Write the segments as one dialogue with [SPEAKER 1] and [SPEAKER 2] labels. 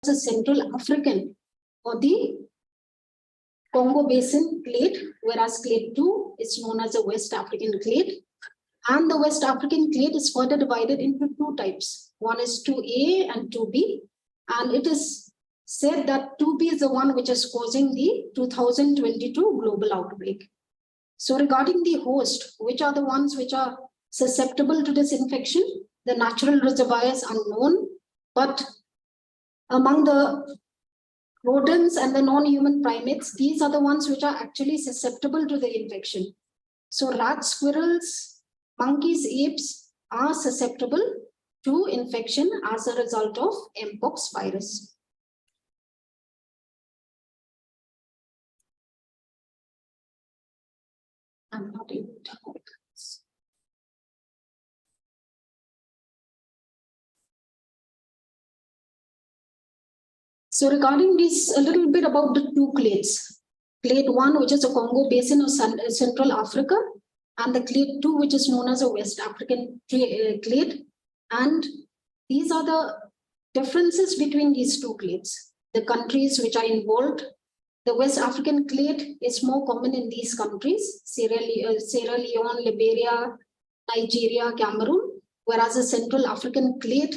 [SPEAKER 1] a Central African or the Congo Basin clade, whereas clade 2 is known as a West African clade. And the West African clade is further divided into two types. One is 2A and 2B. And it is said that 2B is the one which is causing the 2022 global outbreak. So regarding the host, which are the ones which are susceptible to this infection? The natural reservoir is unknown, but among the rodents and the non-human primates, these are the ones which are actually susceptible to the infection. So rats, squirrels, monkeys, apes are susceptible to infection as a result of Mpox virus. I'm not able to hold this. So regarding this, a little bit about the two clades. Clade 1, which is the Congo Basin of Central Africa, and the clade 2, which is known as a West African clade. And these are the differences between these two clades. The countries which are involved. The West African clade is more common in these countries, Sierra Leone, Liberia, Nigeria, Cameroon, whereas the Central African clade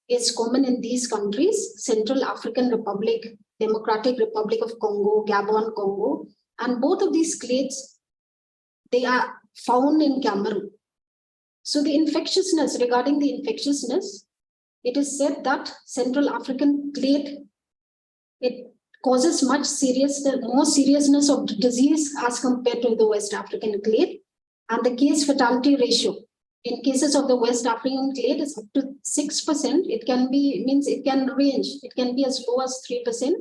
[SPEAKER 1] is common in these countries, Central African Republic, Democratic Republic of Congo, Gabon, Congo, and both of these clades, they are found in Cameroon. So the infectiousness, regarding the infectiousness, it is said that Central African clade, it causes much more seriousness of the disease as compared to the West African clade. And the case fatality ratio in cases of the West African clade is up to 6%. It can be, it can range, it can be as low as 3%,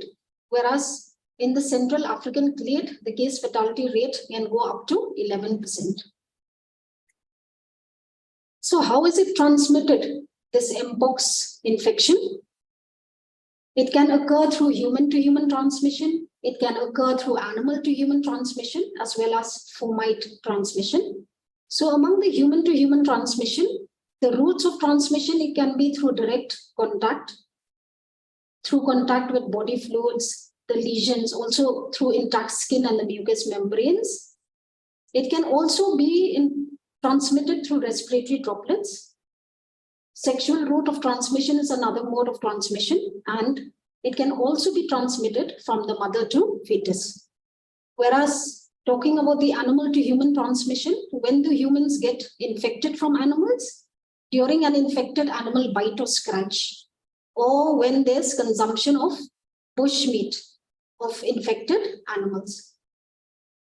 [SPEAKER 1] whereas in the Central African clade, the case fatality rate can go up to 11%. So how is it transmitted, this Mpox infection? It can occur through human-to-human transmission. It can occur through animal-to-human transmission, as well as fomite transmission. So among the human-to-human transmission, the routes of transmission, it can be through direct contact, through contact with body fluids, the lesions, also through intact skin and the mucous membranes. It can also be transmitted through respiratory droplets. Sexual route of transmission is another mode of transmission, and it can also be transmitted from the mother to fetus. Whereas talking about the animal to human transmission, when do humans get infected from animals? During an infected animal bite or scratch, or when there's consumption of bush meat of infected animals.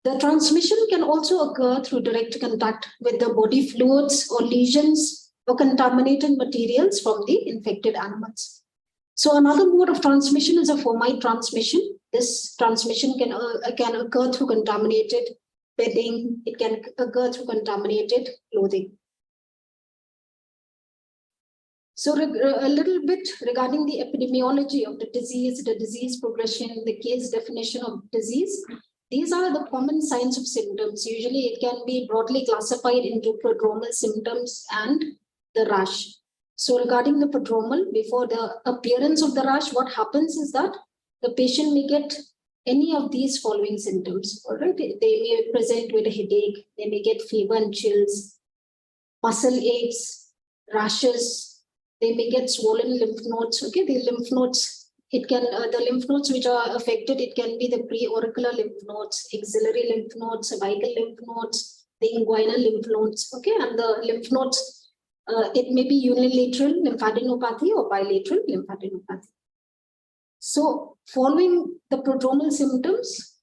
[SPEAKER 1] The transmission can also occur through direct contact with the body fluids or lesions or contaminated materials from the infected animals. So another mode of transmission is a fomite transmission. This transmission can occur through contaminated bedding. It can occur through contaminated clothing. So a little bit regarding the epidemiology of the disease progression, the case definition of disease. These are the common signs of symptoms. Usually it can be broadly classified into prodromal symptoms and the rash. So regarding the prodromal, before the appearance of the rash, what happens is that the patient may get any of these following symptoms. All right, they may present with a headache, they may get fever and chills, muscle aches, rashes, they may get swollen lymph nodes. Okay, the lymph nodes, it can the lymph nodes which are affected, it can be the preauricular lymph nodes, axillary lymph nodes, cervical lymph nodes, the inguinal lymph nodes. Okay, and the lymph nodes, it may be unilateral lymphadenopathy or bilateral lymphadenopathy. So following the prodromal symptoms,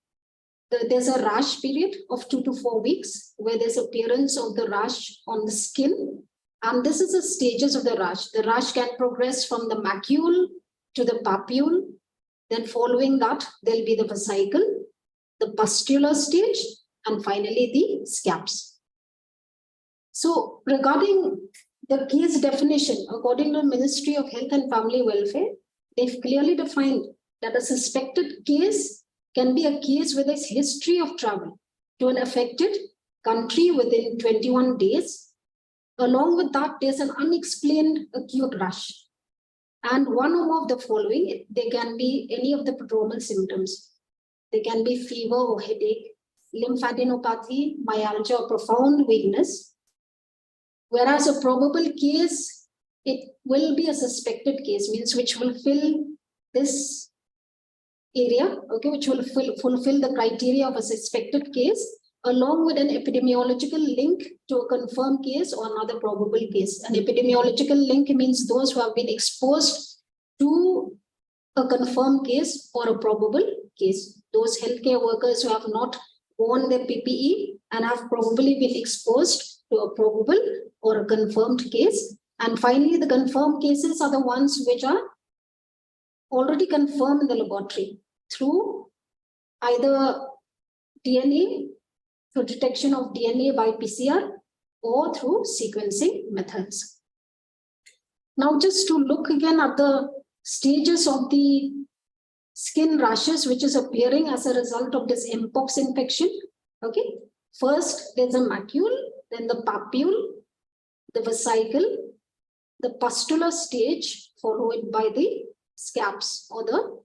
[SPEAKER 1] there's a rash period of 2 to 4 weeks where there's appearance of the rash on the skin. And this is the stages of the rash. The rash can progress from the macule to the papule. Then following that, there'll be the vesicle, the pustular stage, and finally the scabs. So regarding the case definition, according to the Ministry of Health and Family Welfare, they've clearly defined that a suspected case can be a case with a history of travel to an affected country within 21 days. Along with that, there's an unexplained acute rash. And one or more of the following, they can be any of the prodromal symptoms. They can be fever or headache, lymphadenopathy, myalgia, or profound weakness. Whereas a probable case, it will be a suspected case, means which will fill this area, okay, which will fulfill the criteria of a suspected case, along with an epidemiological link to a confirmed case or another probable case. An epidemiological link means those who have been exposed to a confirmed case or a probable case. Those healthcare workers who have not worn their PPE and have probably been exposed to a probable or a confirmed case. And finally, the confirmed cases are the ones which are already confirmed in the laboratory through either DNA, through detection of DNA by PCR, or through sequencing methods. Now, just to look again at the stages of the skin rashes, which is appearing as a result of this Mpox infection. Okay, first there's a macule, then the papule, the vesicle, the pustular stage, followed by the scabs or the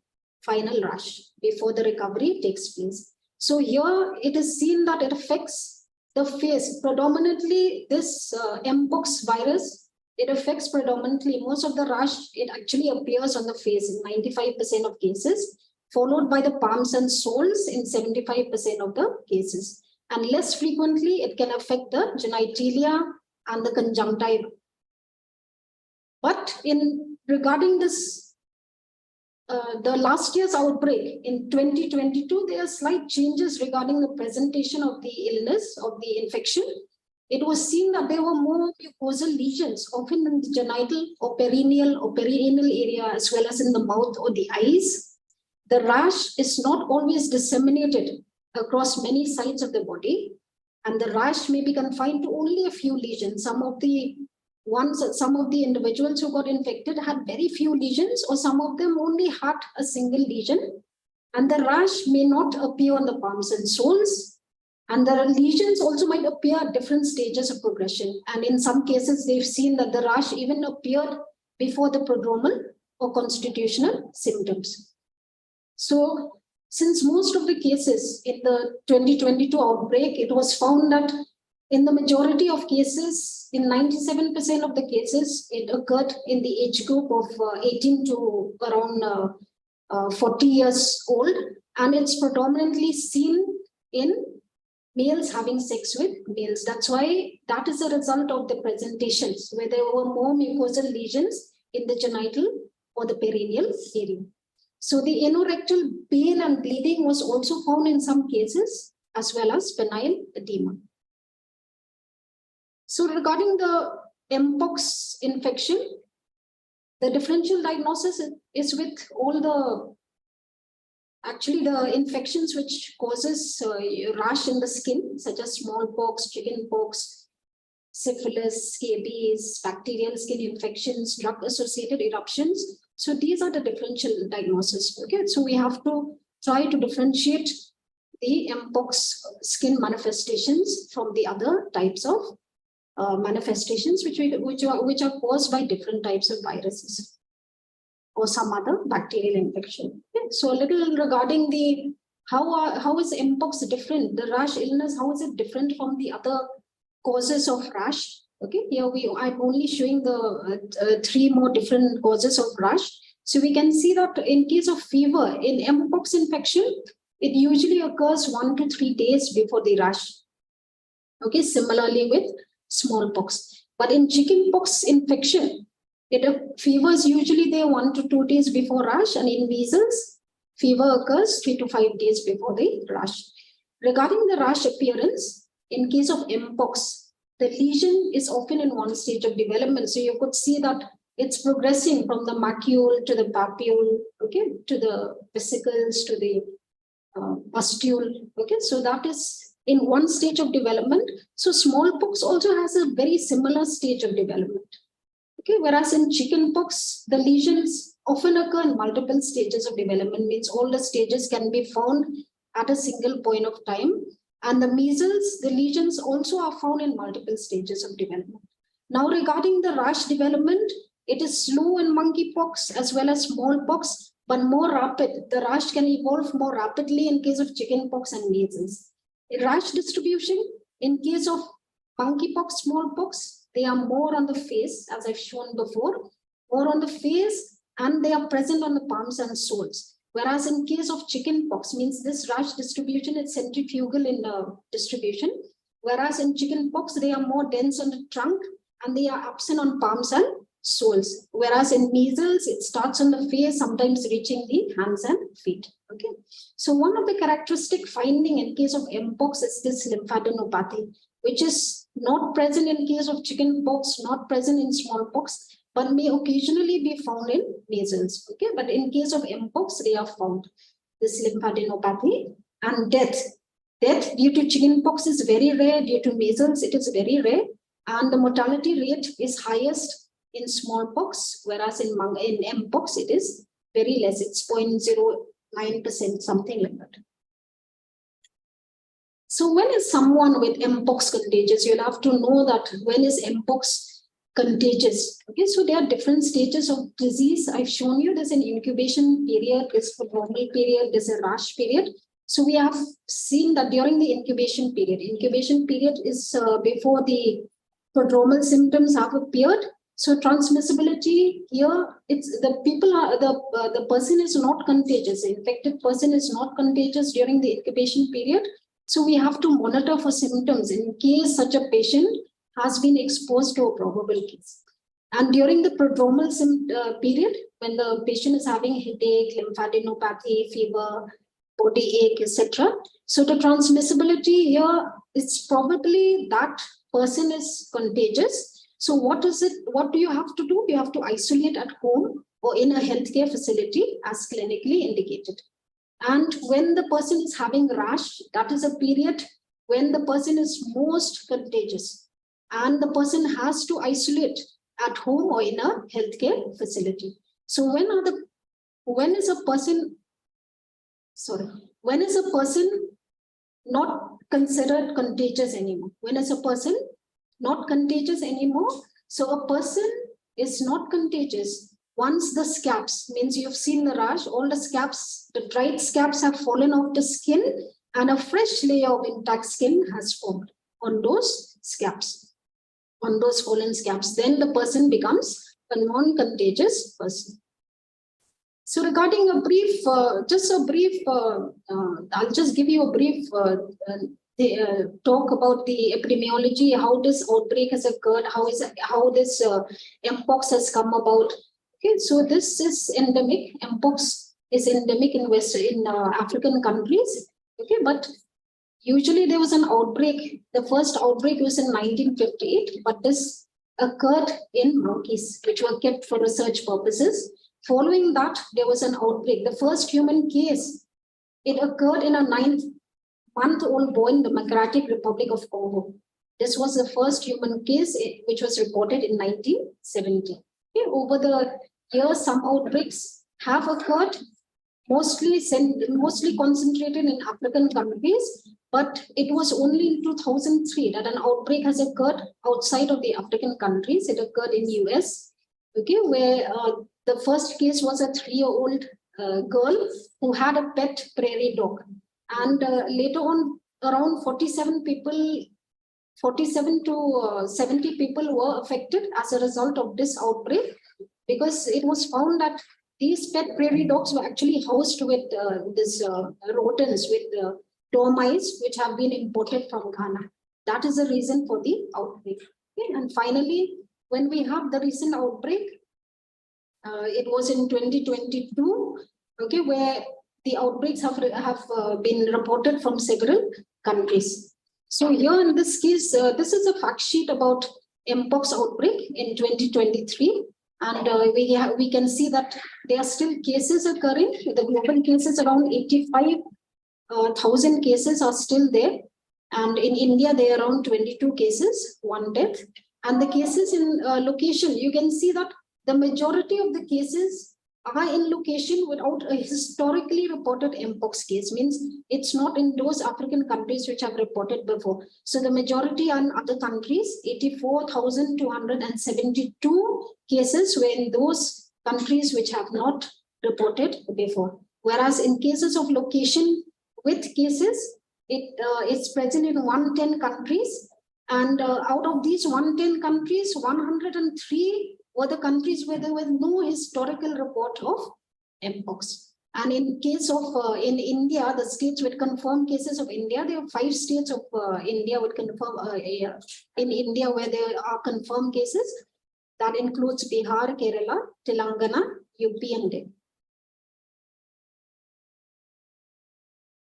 [SPEAKER 1] final rash before the recovery takes place. So here it is seen that it affects the face. Predominantly this Mpox virus, it affects predominantly most of the rash. It actually appears on the face in 95% of cases, followed by the palms and soles in 75% of the cases. And less frequently, it can affect the genitalia and the conjunctiva. But in regarding this, the last year's outbreak in 2022, there are slight changes regarding the presentation of the illness, of the infection. It was seen that there were more mucosal lesions, often in the genital or perineal area, as well as in the mouth or the eyes. The rash is not always disseminated across many sites of the body, and the rash may be confined to only a few lesions. Some of the individuals who got infected had very few lesions, or some of them only had a single lesion. And the rash may not appear on the palms and soles. And the lesions also might appear at different stages of progression. And in some cases, they've seen that the rash even appeared before the prodromal or constitutional symptoms. So, since most of the cases in the 2022 outbreak, it was found that in the majority of cases, in 97% of the cases, it occurred in the age group of 18 to around 40 years old. And it's predominantly seen in males having sex with males. That's why that is a result of the presentations, where there were more mucosal lesions in the genital or the perineal area. So the anorectal pain and bleeding was also found in some cases, as well as penile edema. So regarding the Mpox infection, the differential diagnosis is with all the infections which causes rash in the skin, such as smallpox, chickenpox, syphilis, scabies, bacterial skin infections, drug-associated eruptions. So these are the differential diagnosis. Okay, so we have to try to differentiate the Mpox skin manifestations from the other types of manifestations which are caused by different types of viruses or some other bacterial infection. Okay. So a little regarding the how is Mpox different? The rash illness, how is it different from the other causes of rash? Okay, here I'm only showing the three more different causes of rash. So we can see that in case of fever, in Mpox infection, it usually occurs 1 to 3 days before the rash. Okay, similarly with smallpox. But in chickenpox infection, fever is usually there 1 to 2 days before rash, and in measles, fever occurs 3 to 5 days before the rash. Regarding the rash appearance, in case of Mpox, the lesion is often in one stage of development. So you could see that it's progressing from the macule to the papule, okay, to the vesicles, to the pustule. Okay, so that is in one stage of development. So smallpox also has a very similar stage of development. Okay, whereas in chickenpox, the lesions often occur in multiple stages of development, means all the stages can be found at a single point of time. And the measles, the lesions also are found in multiple stages of development. Now, regarding the rash development, It is slow in monkeypox as well as smallpox, but more rapid. The rash can evolve more rapidly in case of chickenpox and measles. In rash distribution, in case of monkeypox, smallpox, they are more on the face, as I've shown before, more on the face, and they are present on the palms and soles. Whereas in case of chickenpox, means this rash distribution is centrifugal in distribution. Whereas in chickenpox, they are more dense on the trunk and they are absent on palms and soles. Whereas in measles, it starts on the face, sometimes reaching the hands and feet. Okay. So one of the characteristic finding in case of mpox is this lymphadenopathy, which is not present in case of chickenpox, not present in smallpox, but may occasionally be found in measles. Okay. But in case of mpox, they are found. This lymphadenopathy and death. Death due to chickenpox is very rare. Due to measles, it is very rare. And the mortality rate is highest in smallpox, whereas in mpox, it is very less. It's 0.09%, something like that. So when is someone with mpox contagious? You'll have to know that when is mpox contagious. Okay, so there are different stages of disease. I've shown you there's an incubation period, there's a normal period, there's a rash period. So we have seen that during the incubation period is before the prodromal symptoms have appeared. So transmissibility here, it's the people are the person is not contagious. The infected person is not contagious during the incubation period. So we have to monitor for symptoms in case such a patient has been exposed to a probable case. And during the prodromal period, when the patient is having headache, lymphadenopathy, fever, body ache, etc. So the transmissibility here is probably that person is contagious. So what is it? What do you have to do? You have to isolate at home or in a healthcare facility as clinically indicated. And when the person is having rash, that is a period when the person is most contagious. And the person has to isolate at home or in a healthcare facility. So when is a person not considered contagious anymore? When is a person not contagious anymore? So a person is not contagious once the scabs, means you've seen the rash, all the scabs, the dried scabs have fallen off the skin and a fresh layer of intact skin has formed on those scabs, on those fallen scabs. Then the person becomes a non-contagious person. So regarding a brief, I'll just give you a brief talk about the epidemiology, how this outbreak has occurred, how this mpox has come about. Okay, so this is endemic. Mpox is endemic in African countries. Okay, but usually there was an outbreak. The first outbreak was in 1958, but this occurred in monkeys, which were kept for research purposes. Following that, there was an outbreak. The first human case, it occurred in a 9-month-old boy in the Democratic Republic of Congo. This was the first human case which was reported in 1970. Okay, over the years, some outbreaks have occurred, mostly concentrated in African countries, but it was only in 2003 that an outbreak has occurred outside of the African countries. It occurred in US, okay, where the first case was a 3-year-old girl who had a pet prairie dog. And later on, around 47 to 70 people were affected as a result of this outbreak, because it was found that these pet prairie dogs were actually housed with rodents, with dormice, which have been imported from Ghana. That is the reason for the outbreak. Okay? And finally, when we have the recent outbreak, it was in 2022, okay, where the outbreaks have been reported from several countries. So here in this case, this is a fact sheet about mpox outbreak in 2023. And we can see that there are still cases occurring. The global cases, around 85,000 cases are still there. And in India, there are around 22 cases, 1 death. And the cases in location, you can see that the majority of the cases are in location without a historically reported Mpox case, means it's not in those African countries which have reported before. So the majority are in other countries. 84,272 cases were in those countries which have not reported before. Whereas in cases of location with cases, it's present in 110 countries. And out of these 110 countries, 103 were the countries where there was no historical report of Mpox. And in case of in India, the states with confirmed cases of India, there are 5 states of India with confirmed in India where there are confirmed cases. That includes Bihar, Kerala, Telangana, UP, and Delhi.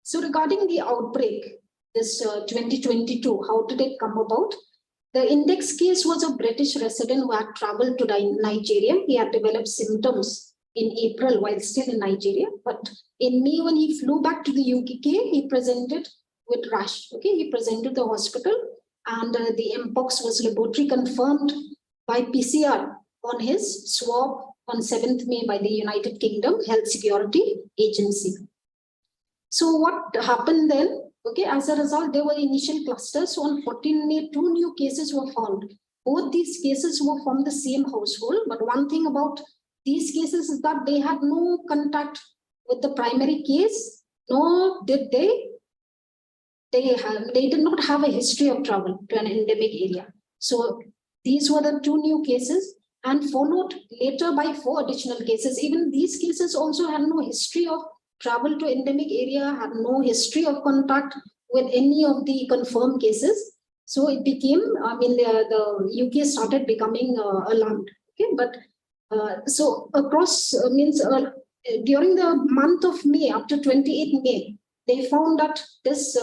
[SPEAKER 1] So regarding the outbreak, this 2022, how did it come about? The index case was a British resident who had traveled to Nigeria. He had developed symptoms in April while still in Nigeria. But in May, when he flew back to the UK, he presented with rash. Okay, he presented to the hospital, and the Mpox was laboratory confirmed by PCR on his swab on 7th May by the United Kingdom Health Security Agency. So what happened then? Okay, as a result, there were initial clusters. So on 14 May, 2 new cases were found. Both these cases were from the same household. But one thing about these cases is that they had no contact with the primary case, nor did they did not have a history of travel to an endemic area. So these were the 2 new cases, and followed later by 4 additional cases. Even these cases also had no history of travel to endemic area, had no history of contact with any of the confirmed cases. So it became, the UK started becoming alarmed. Okay, but so across during the month of May, up to 28 May, they found that this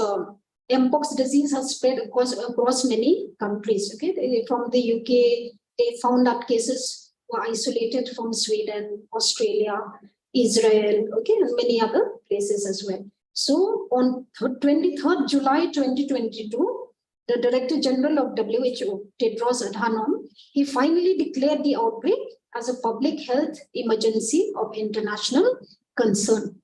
[SPEAKER 1] Mpox disease has spread across many countries. Okay, from the UK, they found that cases were isolated from Sweden, Australia, Israel, okay, and many other places as well. So on 23rd July 2022, the Director General of WHO, Tedros Adhanom, he finally declared the outbreak as a public health emergency of international concern.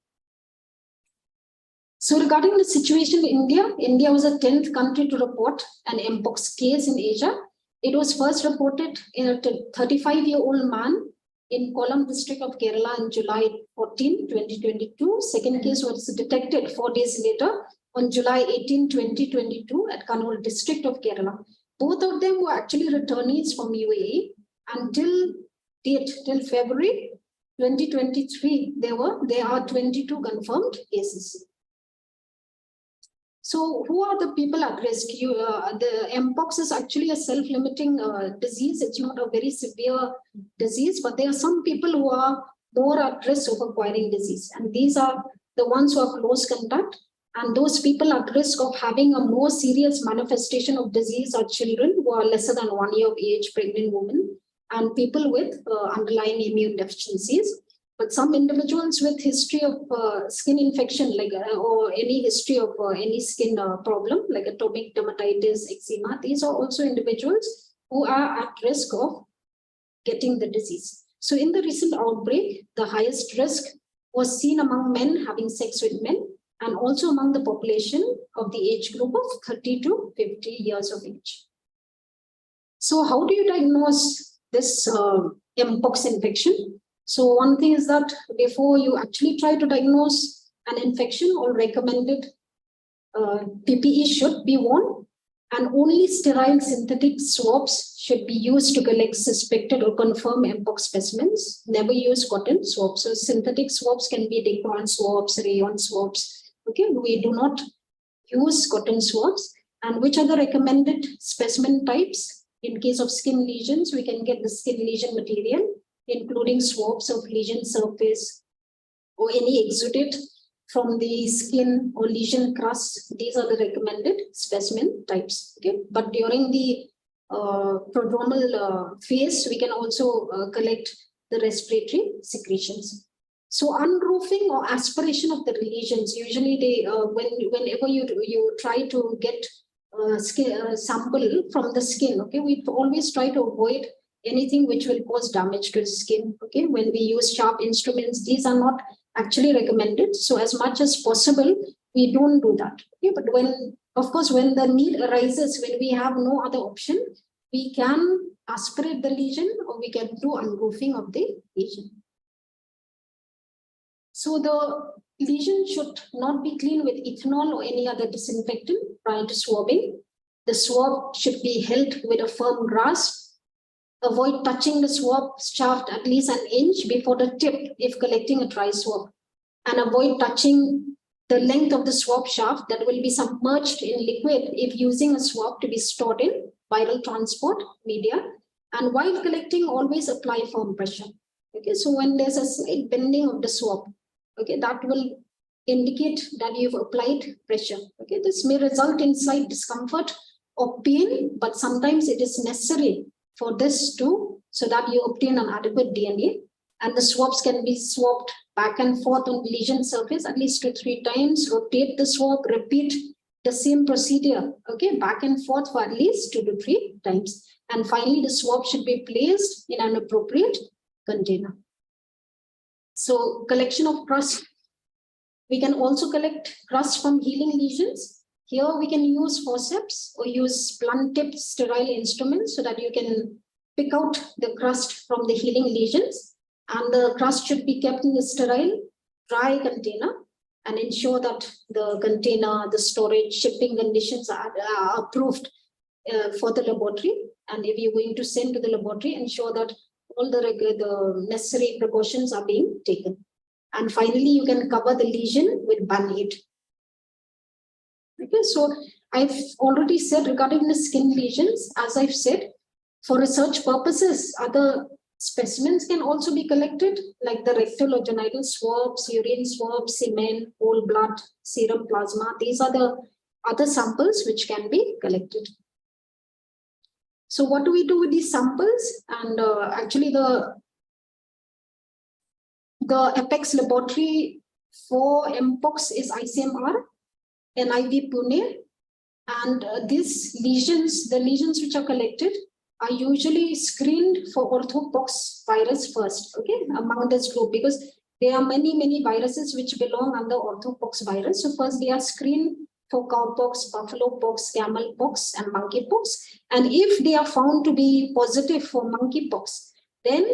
[SPEAKER 1] So regarding the situation in India, India was the 10th country to report an Mpox case in Asia. It was first reported in a 35-year-old man in Kollam district of Kerala in July 14, 2022. Second case was detected 4 days later on July 18, 2022 at Kannur district of Kerala. Both of them were actually returnees from UAE. Until date, till February 2023, there are 22 confirmed cases. So who are the people at risk? The Mpox is actually a self-limiting disease. It's not a very severe disease, but there are some people who are more at risk of acquiring disease. And these are the ones who have close contact. And those people at risk of having a more serious manifestation of disease are children who are lesser than 1 year of age, pregnant women, and people with underlying immune deficiencies. But some individuals with history of skin infection, like or any history of any skin problem, like atopic dermatitis, eczema, these are also individuals who are at risk of getting the disease. So in the recent outbreak, the highest risk was seen among men having sex with men, and also among the population of the age group of 30 to 50 years of age. So how do you diagnose this Mpox infection? So one thing is that before you actually try to diagnose an infection, all recommended PPE should be worn, and only sterile synthetic swabs should be used to collect suspected or confirmed Mpox specimens. Never use cotton swabs. So synthetic swabs can be Dicron swabs, rayon swabs. Okay, we do not use cotton swabs. And which are the recommended specimen types? In case of skin lesions, we can get the skin lesion material, including swabs of lesion surface or any exudate from the skin or lesion crust. These are the recommended specimen types. Okay, but during the prodromal phase, we can also collect the respiratory secretions. So unroofing or aspiration of the lesions, usually they whenever you try to get skin sample from the skin, okay, we always try to avoid anything which will cause damage to the skin. Okay, when we use sharp instruments, these are not actually recommended. So as much as possible, we don't do that. Okay, but when, of course, when the need arises, when we have no other option, we can aspirate the lesion or we can do unroofing of the lesion. So the lesion should not be cleaned with ethanol or any other disinfectant prior to swabbing. The swab should be held with a firm grasp. Avoid touching the swab shaft at least an inch before the tip if collecting a dry swab. And avoid touching the length of the swab shaft that will be submerged in liquid if using a swab to be stored in viral transport media. And while collecting, always apply firm pressure. Okay, so when there's a slight bending of the swab, okay, that will indicate that you've applied pressure. Okay, this may result in slight discomfort or pain, but sometimes it is necessary for this to, so that you obtain an adequate DNA. And the swabs can be swabbed back and forth on the lesion surface at least 2 to 3 times. Rotate the swab, repeat the same procedure, okay, back and forth for at least 2 to 3 times. And finally, the swab should be placed in an appropriate container. So collection of crust. We can also collect crust from healing lesions. Here we can use forceps or use blunt-tipped sterile instruments so that you can pick out the crust from the healing lesions. And the crust should be kept in the sterile, dry container and ensure that the container, the storage, shipping conditions are approved for the laboratory. And if you're going to send to the laboratory, ensure that all the necessary precautions are being taken. And finally, you can cover the lesion with Band-Aid. Okay, so I've already said regarding the skin lesions, as I've said, for research purposes, other specimens can also be collected, like the rectal or genital swabs, urine swabs, semen, whole blood, serum plasma. These are the other samples which can be collected. So what do we do with these samples? And actually the Apex laboratory for Mpox is ICMR, NIV Pune. And these lesions, the lesions which are collected are usually screened for orthopox virus first, okay, among this group, because there are many viruses which belong under orthopox virus. So first they are screened for cowpox, buffalo pox, camel pox, and monkeypox. And if they are found to be positive for monkeypox, then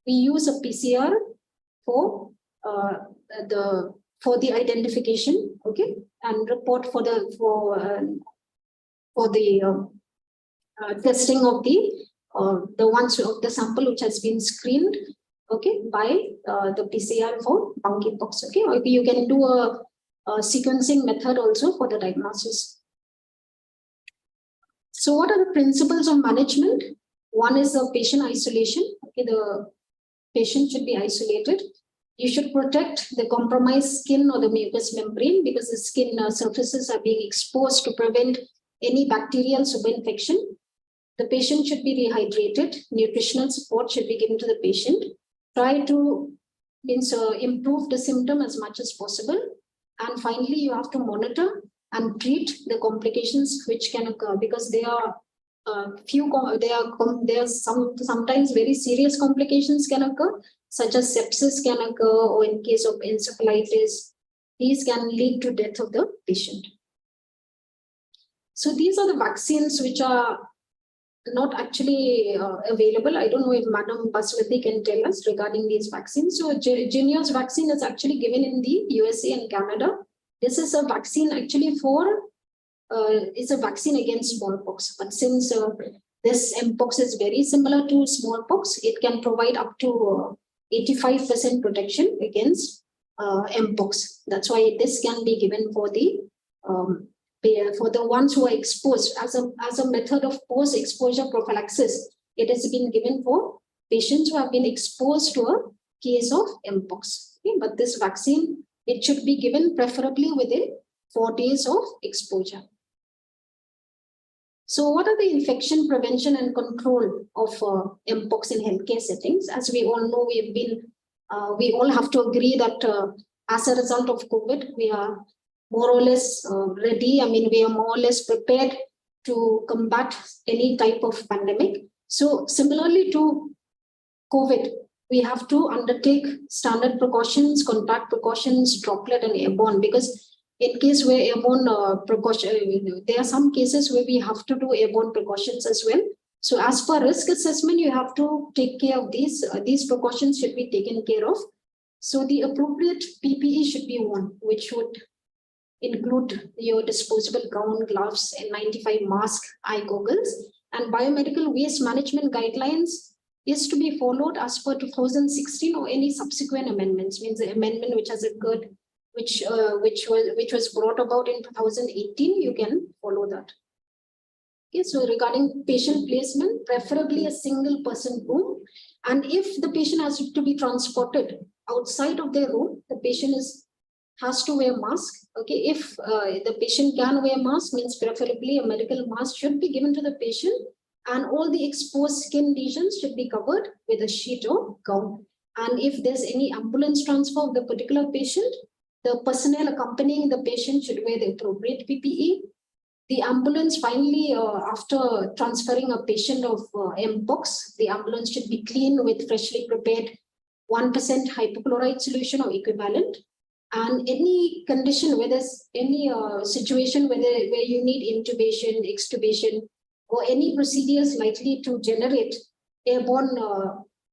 [SPEAKER 1] we use a PCR for the identification, okay, and report for the testing of the ones of the sample which has been screened, okay, by the PCR for monkeypox, okay, or you can do a sequencing method also for the diagnosis. So what are the principles of management? One is the patient isolation. Okay, the patient should be isolated. You should protect the compromised skin or the mucous membrane because the skin surfaces are being exposed to prevent any bacterial superinfection. The patient should be rehydrated. Nutritional support should be given to the patient. Try to improve the symptom as much as possible. And finally, you have to monitor and treat the complications which can occur because there are sometimes very serious complications can occur, such as sepsis can occur, or in case of encephalitis, these can lead to death of the patient. So these are the vaccines which are not actually available. I don't know if Madam Baswati can tell us regarding these vaccines. So Junior's vaccine is actually given in the USA and Canada. This is a vaccine actually for, it's a vaccine against smallpox. But since this Mpox is very similar to smallpox, it can provide up to 85% protection against Mpox. That's why this can be given for the ones who are exposed as a method of post-exposure prophylaxis. It has been given for patients who have been exposed to a case of Mpox. Okay? But this vaccine, it should be given preferably within 4 days of exposure. So what are the infection prevention and control of Mpox in healthcare settings? As we all know, we all have to agree that as a result of COVID, we are more or less ready. I mean, we are more or less prepared to combat any type of pandemic. So similarly to COVID, we have to undertake standard precautions, contact precautions, droplet and airborne, because in case where airborne precaution, there are some cases where we have to do airborne precautions as well. So as per risk assessment, you have to take care of these. These precautions should be taken care of. So the appropriate PPE should be worn, which would include your disposable gown, gloves, N95 mask, eye goggles, and biomedical waste management guidelines is to be followed as per 2016 or any subsequent amendments. Means the amendment which has occurred, which was brought about in 2018, you can follow that. Okay, so regarding patient placement, preferably a single person room, and if the patient has to be transported outside of their room, the patient has to wear mask. Okay, if the patient can wear mask, means preferably a medical mask should be given to the patient, and all the exposed skin lesions should be covered with a sheet or gown. And if there's any ambulance transfer of the particular patient, the personnel accompanying the patient should wear the appropriate PPE. The ambulance finally, after transferring a patient of Mpox, the ambulance should be cleaned with freshly prepared 1% hypochlorite solution or equivalent. And any condition where there's any situation where you need intubation, extubation, or any procedures likely to generate airborne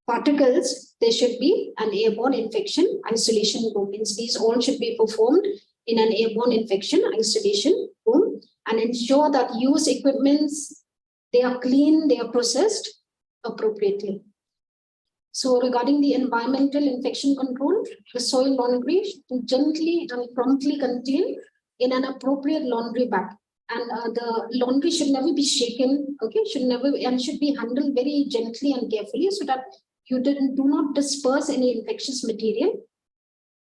[SPEAKER 1] particles, there should be an airborne infection isolation room. Means these all should be performed in an airborne infection isolation room, and ensure that used equipments, they are clean, they are processed appropriately. So regarding the environmental infection control, the soil laundry should gently and promptly contained in an appropriate laundry bag. And the laundry should never be shaken, okay, should be handled very gently and carefully so that you do not disperse any infectious material.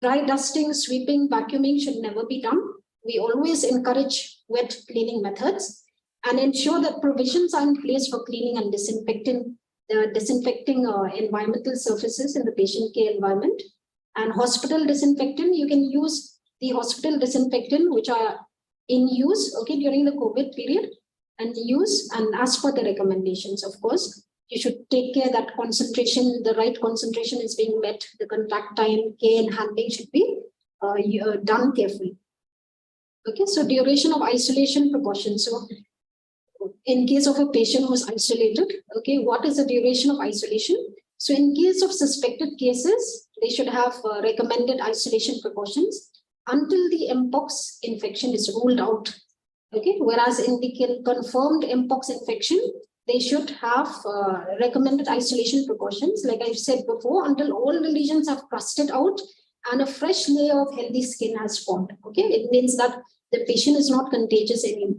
[SPEAKER 1] Dry dusting, sweeping, vacuuming should never be done. We always encourage wet cleaning methods and ensure that provisions are in place for cleaning and disinfecting environmental surfaces in the patient care environment. And hospital disinfectant, you can use the hospital disinfectant which are in use, okay, during the COVID period, and as per the recommendations. Of course, you should take care that concentration, the right concentration is being met, the contact time, care and handling should be done carefully. Okay, so duration of isolation precautions. So in case of a patient who is isolated, okay, what is the duration of isolation? So in case of suspected cases, they should have recommended isolation precautions until the Mpox infection is ruled out. Okay, whereas in the confirmed Mpox infection, they should have recommended isolation precautions, like I've said before, until all the lesions have crusted out and a fresh layer of healthy skin has formed. Okay, it means that the patient is not contagious anymore.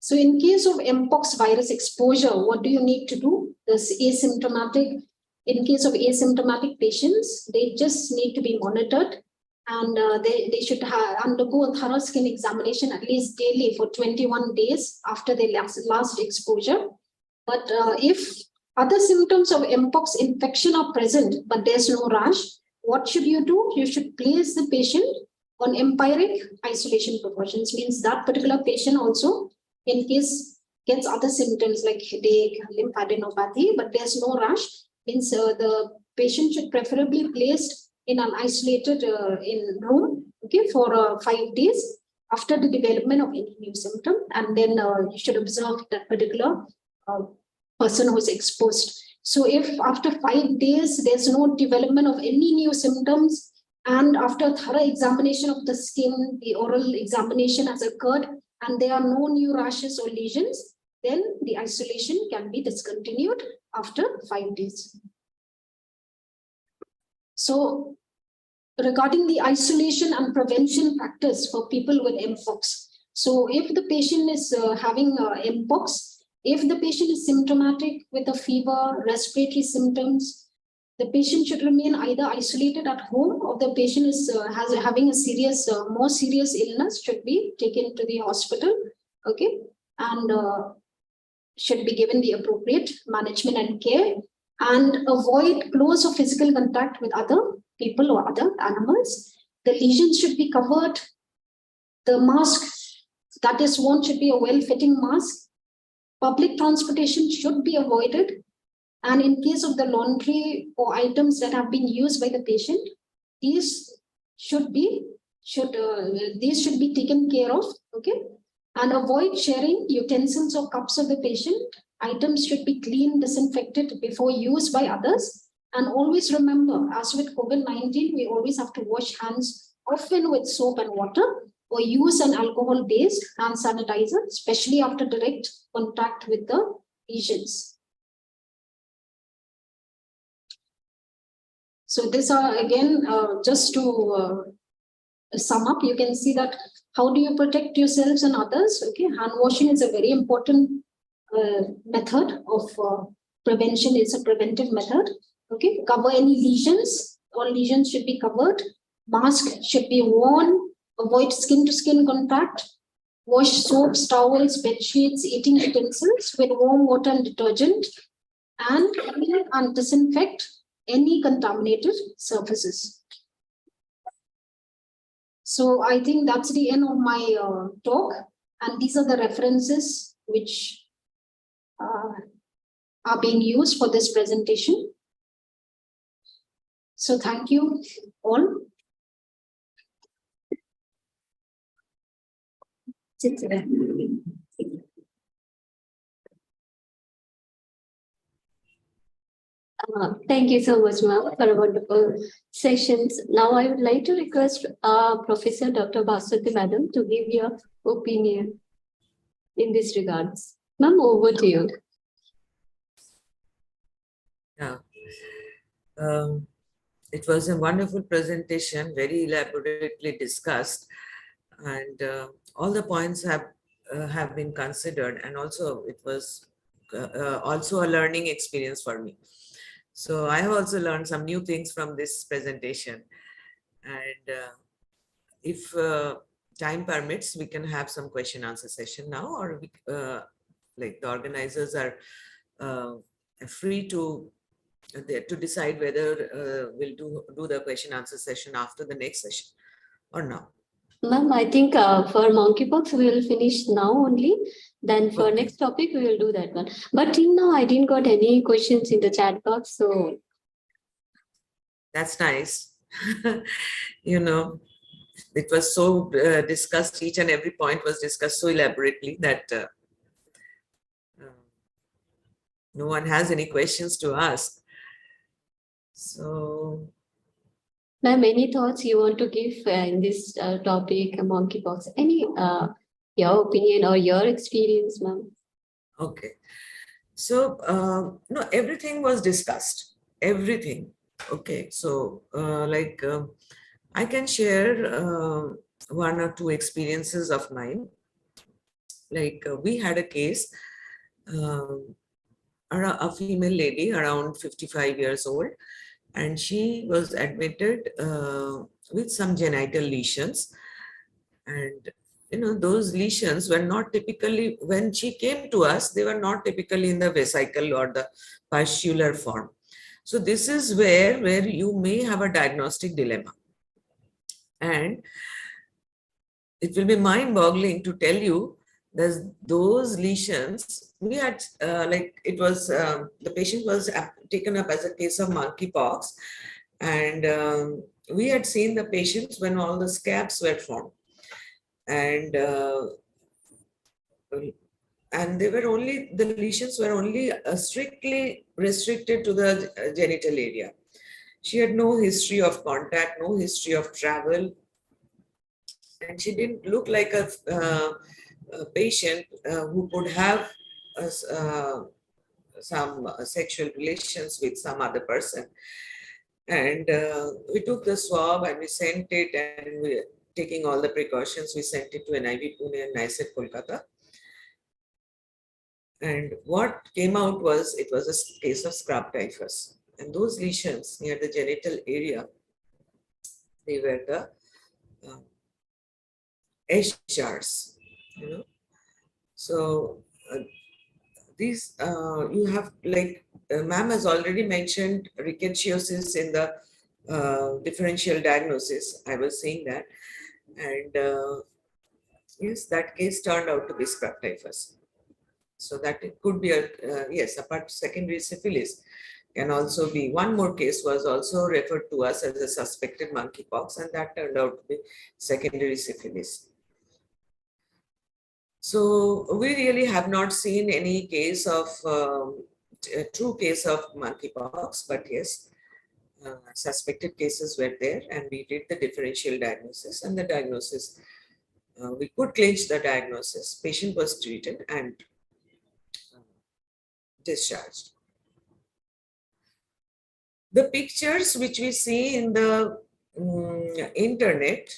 [SPEAKER 1] So in case of Mpox virus exposure, what do you need to do? This asymptomatic, in case of asymptomatic patients, they just need to be monitored, and they should undergo a thorough skin examination at least daily for 21 days after their last exposure. But if other symptoms of Mpox infection are present, but there's no rash, what should you do? You should place the patient on empiric isolation precautions. Means that particular patient also, in case gets other symptoms like headache, lymphadenopathy, but there's no rash, means the patient should preferably be placed in an isolated room, okay, for 5 days after the development of any new symptom, and then you should observe that particular person who is exposed. So if after 5 days there's no development of any new symptoms, and after thorough examination of the skin, the oral examination has occurred, and there are no new rashes or lesions, then the isolation can be discontinued after 5 days. So regarding the isolation and prevention practice for people with Mpox. So if the patient is having Mpox, if the patient is symptomatic with a fever, respiratory symptoms, the patient should remain either isolated at home, or the patient is having a serious, more serious illness, should be taken to the hospital, okay, and should be given the appropriate management and care, and avoid close or physical contact with other people or other animals. The lesions should be covered. The mask that is worn should be a well-fitting mask. Public transportation should be avoided. And in case of the laundry or items that have been used by the patient, these should be taken care of. Okay. And avoid sharing utensils or cups of the patient. Items should be cleaned, disinfected before use by others. And always remember, as with COVID-19, we always have to wash hands often with soap and water, or use an alcohol-based hand sanitizer, especially after direct contact with the lesions. So these are, again, just to sum up, you can see that how do you protect yourselves and others? Okay, hand washing is a very important method of prevention. It's a preventive method. Okay, cover any lesions. All lesions should be covered. Mask should be worn. Avoid skin-to-skin contact. Wash soaps, towels, bed sheets, eating utensils with warm water and detergent. And clean and disinfect any contaminated surfaces. So I think that's the end of my talk. And these are the references which are being used for this presentation. So thank you all.
[SPEAKER 2] Thank you so much, ma'am, for a wonderful sessions. Now I would like to request Professor Dr. Basuti Madam to give your opinion in this regards. Ma'am, over to you.
[SPEAKER 3] Yeah. It was a wonderful presentation, very elaborately discussed, and all the points have been considered, and also it was also a learning experience for me. So I have also learned some new things from this presentation, and if time permits, we can have some question answer session now, or we, like the organizers are free to decide whether we'll do the question answer session after the next session or now.
[SPEAKER 2] Ma'am, I think for monkeypox we will finish now only. Then for
[SPEAKER 3] Okay.
[SPEAKER 2] next topic we will do that one. But till now I didn't got any questions in the chat box, so
[SPEAKER 3] That's nice. You know, it was so discussed. Each and every point was discussed so elaborately that no one has any questions to ask. So,
[SPEAKER 2] ma'am, any thoughts you want to give in this topic, monkeypox? Any your opinion or your experience, ma'am?
[SPEAKER 3] okay. So, no, everything was discussed. Everything. Okay. So, I can share one or two experiences of mine. Like we had a case, a female lady around 55 years old, and she was admitted with some genital lesions. And you know, those lesions were not typically, when she came to us, they were not typically in the vesicle or the pustular form. So this is where you may have a diagnostic dilemma. And it will be mind-boggling to tell you that those lesions, we had the patient was taken up as a case of monkeypox, and we had seen the patients when all the scabs were formed, and they were only, the lesions were only strictly restricted to the genital area. She had no history of contact, no history of travel, and she didn't look like a patient who could have some sexual relations with some other person. And we took the swab and we sent it, and we, taking all the precautions, we sent it to NIV Pune and NICET Kolkata. And what came out was, it was a case of scrub typhus. And those lesions near the genital area, they were the H jars, you know. So these, you have, like ma'am has already mentioned rickettsiosis in the differential diagnosis. I was saying that. And Yes, that case turned out to be scrub typhus. So that it could be a, yes, apart secondary syphilis can also be. One more case was also referred to us as a suspected monkeypox, and that turned out to be secondary syphilis. So we really have not seen any case of, a true case of monkeypox, but yes, suspected cases were there, and we did the differential diagnosis, and the diagnosis, we could clinch the diagnosis. Patient was treated and discharged. The pictures which we see in the internet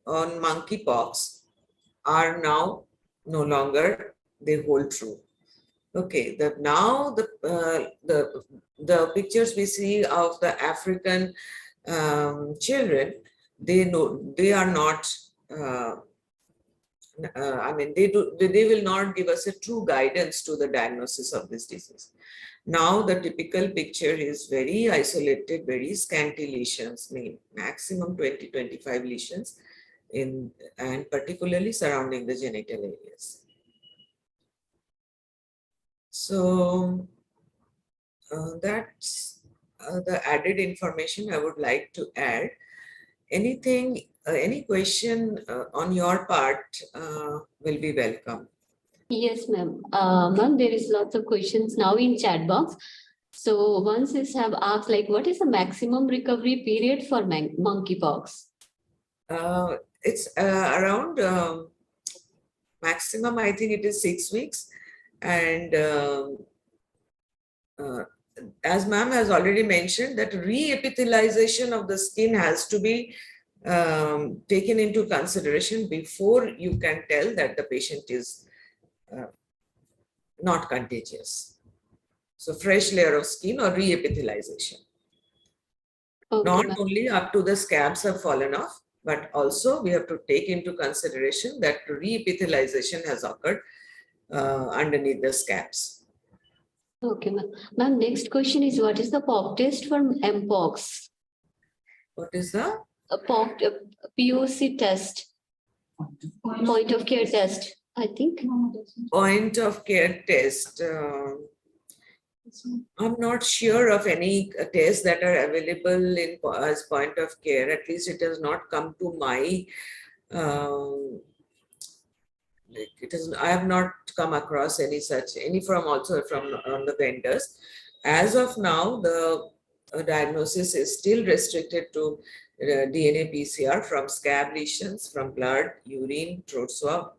[SPEAKER 3] on monkeypox are now no longer, they hold true. Okay, now the pictures we see of the African children, they are not. I mean, they will not give us a true guidance to the diagnosis of this disease. Now the typical picture is very isolated, very scanty lesions, maximum 20-25 lesions and particularly surrounding the genital areas. So that's the added information I would like to add. Anything, any question on your part will be welcome.
[SPEAKER 2] Yes, ma'am. Ma'am, there is lots of questions now in chat box. So once is have asked like, what is the maximum recovery period for monkeypox?
[SPEAKER 3] It's around maximum, I think it is 6 weeks. And as ma'am has already mentioned, that re-epithelialization of the skin has to be taken into consideration before you can tell that the patient is not contagious. So fresh layer of skin or re-epithelialization. Okay, not only up to the scabs have fallen off, but also we have to take into consideration that re-epithelialization has occurred underneath the scabs.
[SPEAKER 2] Okay, ma'am. Ma'am, next question is, what is the POC test for Mpox?
[SPEAKER 3] What is the?
[SPEAKER 2] A POC test. Point of care test, I think.
[SPEAKER 3] Point of care test. I'm not sure of any tests that are available as point of care. At least it has not come to my. I have not come across any such, from the vendors. As of now, the diagnosis is still restricted to DNA PCR from scab lesions, from blood, urine, throat swab.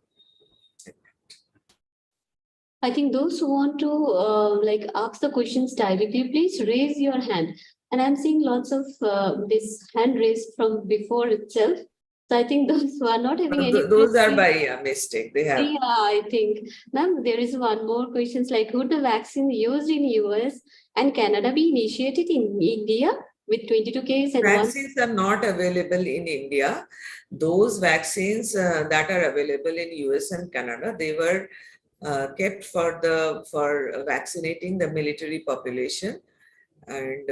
[SPEAKER 2] I think those who want to ask the questions directly, please raise your hand. And I'm seeing lots of this hand raised from before itself. So I think those who are not having any.
[SPEAKER 3] Those are by mistake. They have.
[SPEAKER 2] Yeah, I think. Ma'am, there is one more questions like, would the vaccine used in US and Canada be initiated in India with 22 cases? And
[SPEAKER 3] vaccines are not available in India. Those vaccines that are available in US and Canada, they were kept for vaccinating the military population, and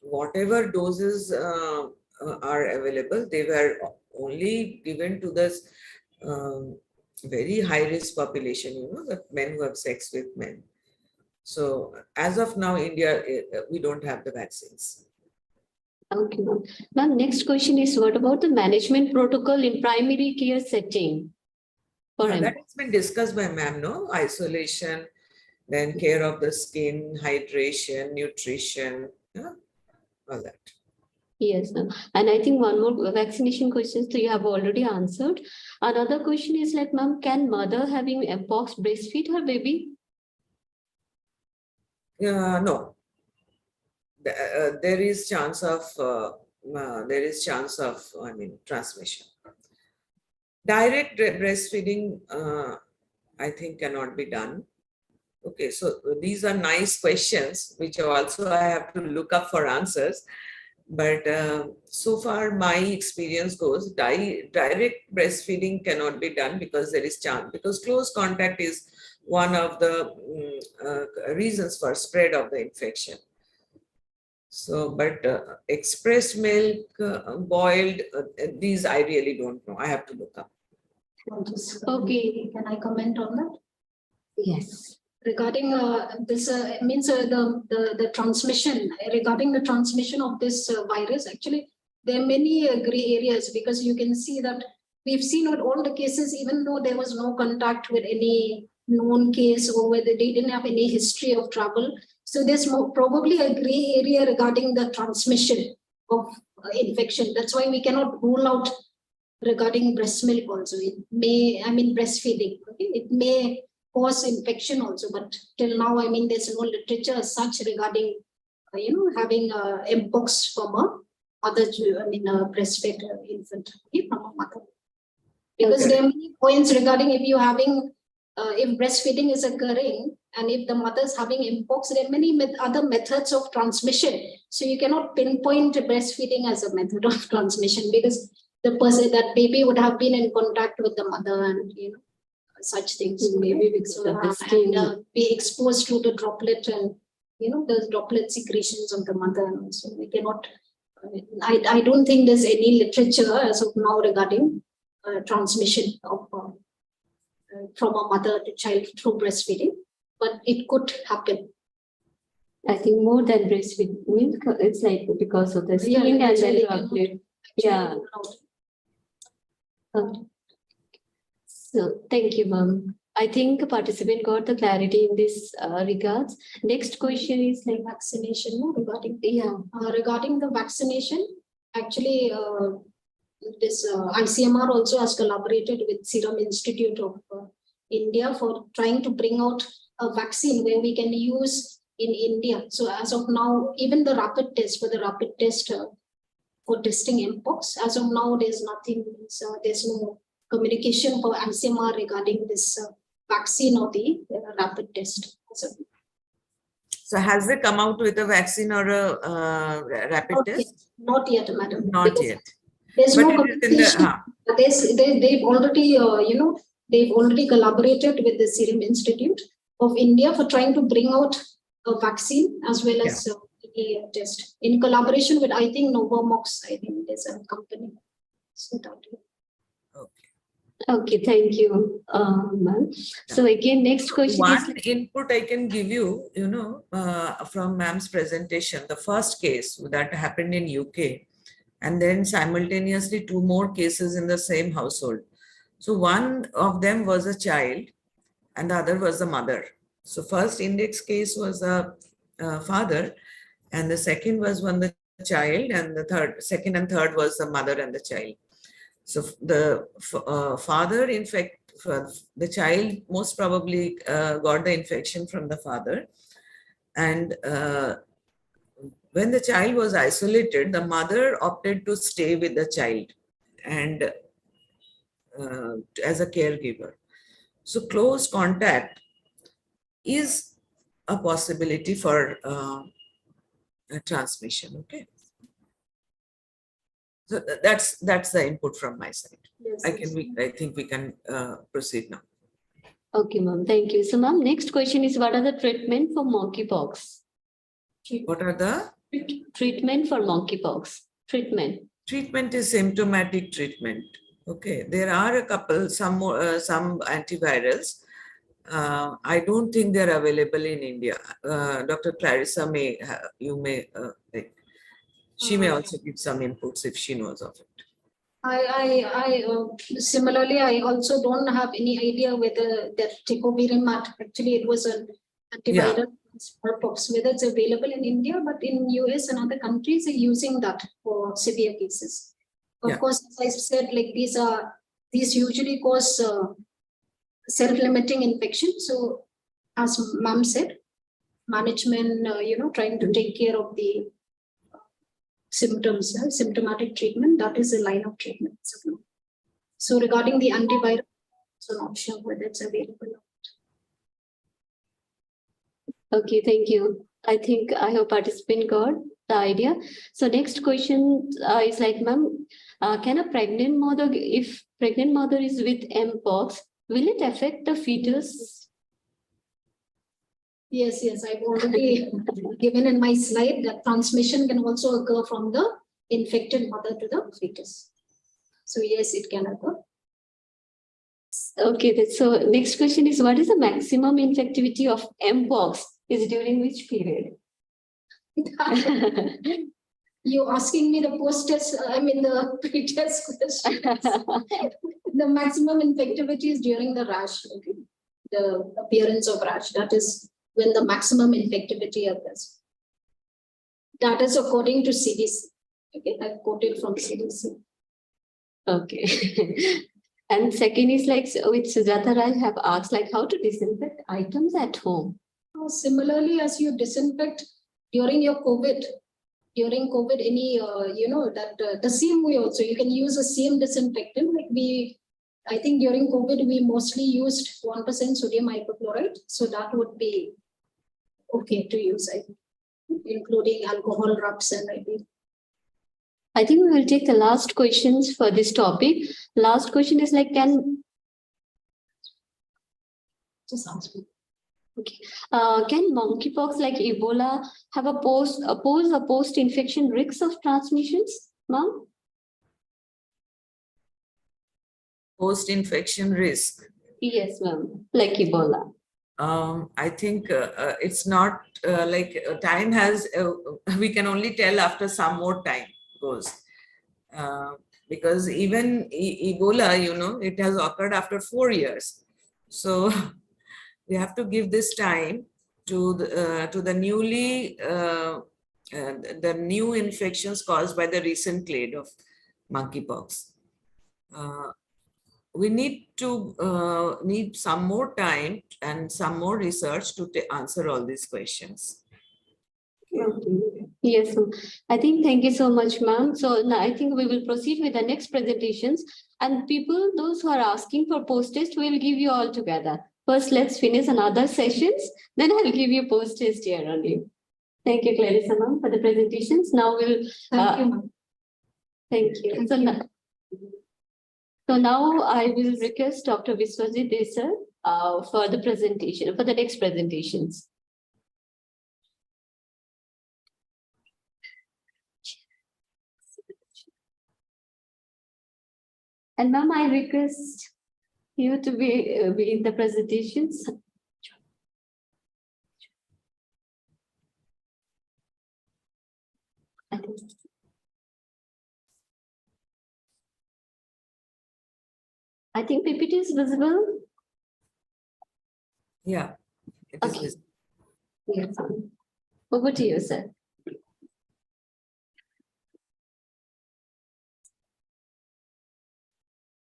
[SPEAKER 3] whatever doses are available, they were only given to this very high risk population, the men who have sex with men. So as of now, India, we don't have the vaccines.
[SPEAKER 2] Okay, ma'am. Ma'am, next question is, what about the management protocol in primary care setting?
[SPEAKER 3] That has been discussed by ma'am, no? Isolation, then care of the skin, hydration, nutrition, all that.
[SPEAKER 2] Yes, ma'am. And I think one more vaccination question you have already answered. Another question is like, ma'am, can mother having Mpox breastfeed her baby?
[SPEAKER 3] No. There is chance of transmission. Direct breastfeeding, I think, cannot be done. Okay, so these are nice questions, which also I have to look up for answers. But so far, my experience goes, direct breastfeeding cannot be done because there is chance, because close contact is one of the reasons for spread of the infection. So, but expressed milk, boiled, these I really don't know. I have to look up.
[SPEAKER 2] Okay.
[SPEAKER 1] Can I comment on that?
[SPEAKER 2] Yes.
[SPEAKER 1] Regarding this, the transmission, regarding the transmission of this virus, actually, there are many gray areas, because you can see that we've seen with all the cases, even though there was no contact with any known case or whether they didn't have any history of travel. So there's probably a gray area regarding the transmission of infection. That's why we cannot rule out regarding breast milk also. It may, breastfeeding, okay? It may cause infection also, but till now, there's no literature as such regarding, having mpox from a other, breastfed infant, okay, from a mother. Because there are many points regarding if you're having, if breastfeeding is occurring, and if the mother is having mpox, there are many other methods of transmission. So you cannot pinpoint breastfeeding as a method of transmission, because the person, that baby would have been in contact with the mother, and such things, maybe because and be exposed to the droplet and the droplet secretions of the mother. And so we cannot. I don't think there's any literature as of now regarding transmission of from a mother to child through breastfeeding, but it could happen.
[SPEAKER 2] I think more than breastfeeding, it's like because of the skin and then droplet. Yeah. So thank you, ma'am. I think a participant got the clarity in this regards. Next question is like
[SPEAKER 1] vaccination, regarding regarding the vaccination. Actually, this ICMR also has collaborated with Serum Institute of India for trying to bring out a vaccine where we can use in India. So as of now, even the rapid test for testing mpox, as of now, there's nothing. There's no communication for ICMR regarding this vaccine or the rapid test.
[SPEAKER 3] So has they come out with a vaccine or a rapid test?
[SPEAKER 1] Not yet, madam.
[SPEAKER 3] Not yet.
[SPEAKER 1] There's no communication. They've already, they've already collaborated with the Serum Institute of India for trying to bring out a vaccine as well as a test in collaboration with, I think, Novomox. I think there's a company. So that.
[SPEAKER 2] Okay, thank you, ma'am. So again, next question.
[SPEAKER 3] One input I can give you, from ma'am's presentation, the first case that happened in UK, and then simultaneously 2 more cases in the same household. So one of them was a child and the other was the mother. So first index case was a father, and the second was the child, and the second and third was the mother and the child. So the father, in fact, the child most probably got the infection from the father. And when the child was isolated, the mother opted to stay with the child and as a caregiver. So close contact is a possibility for a transmission. Okay. So that's the input from my side.
[SPEAKER 1] Yes,
[SPEAKER 3] I think we can proceed now.
[SPEAKER 2] Okay, ma'am. Thank you. So, ma'am, next question is, what are the treatment for monkeypox?
[SPEAKER 3] What are the
[SPEAKER 2] treatment for monkeypox? Treatment
[SPEAKER 3] is symptomatic treatment. Okay, there are a couple, some antivirals. I don't think they're available in India. Dr. Clarissa she may also give some inputs if she knows of it.
[SPEAKER 1] Similarly, I also don't have any idea whether that tecovirimat, actually it was an antiviral smallpox, whether it's available in India, but in US and other countries are using that for severe cases. Of course, as I said, like these usually cause self-limiting infection. So as ma'am said, management, trying to take care of the symptoms, symptomatic treatment, that is a line of treatment. So regarding the antiviral, so not sure whether it's available.
[SPEAKER 2] Okay, thank you. I hope participant got the idea. So next question is like, ma'am, can a pregnant mother, if pregnant mother is with mpox, will it affect the fetus?
[SPEAKER 1] Yes, I've already given in my slide that transmission can also occur from the infected mother to the fetus. So yes, it can occur.
[SPEAKER 2] Okay, so next question is, what is the maximum infectivity of Mpox is during which period?
[SPEAKER 1] You asking me the post-test, I mean the pre-test question. The maximum infectivity is during the rash, okay? The appearance of rash, that is when the maximum infectivity occurs. That is according to CDC. Okay, I've quoted from CDC.
[SPEAKER 2] Okay. And second is like, with Sujata Raj have asked like how to disinfect items at home.
[SPEAKER 1] Similarly, as you disinfect during your COVID, any, the same way also, you can use the same disinfectant. Like I think during COVID, we mostly used 1% sodium hypochlorite. So that would be okay to use, I think, including alcohol rubs and everything.
[SPEAKER 2] I think we will take the last questions for this topic. Last question is like, can monkeypox like Ebola have a post-infection risks of transmissions, ma'am?
[SPEAKER 3] Post-infection risk.
[SPEAKER 2] Yes, ma'am, like Ebola.
[SPEAKER 3] I think it's not time has, we can only tell after some more time goes. Because even Ebola, it has occurred after 4 years. So we have to give this time to the new infections caused by the recent clade of monkeypox. We need some more time and some more research to answer all these questions.
[SPEAKER 2] Okay. Yes, I think thank you so much, ma'am. So now I think we will proceed with the next presentations, and those who are asking for post-test, we will give you all together. First, let's finish another sessions, then I'll give you post-test here only. Thank you, Clarissa, ma'am, for the presentations. Now we'll.
[SPEAKER 1] Thank you, ma'am.
[SPEAKER 2] Thank you. So now I will request Dr. Viswajit Desai for the presentation, for the next presentations. And ma'am, I request you to be in the presentations. I think PPT is visible.
[SPEAKER 3] Yeah, it is
[SPEAKER 2] Okay.
[SPEAKER 3] visible.
[SPEAKER 2] Yes. Over to you, sir.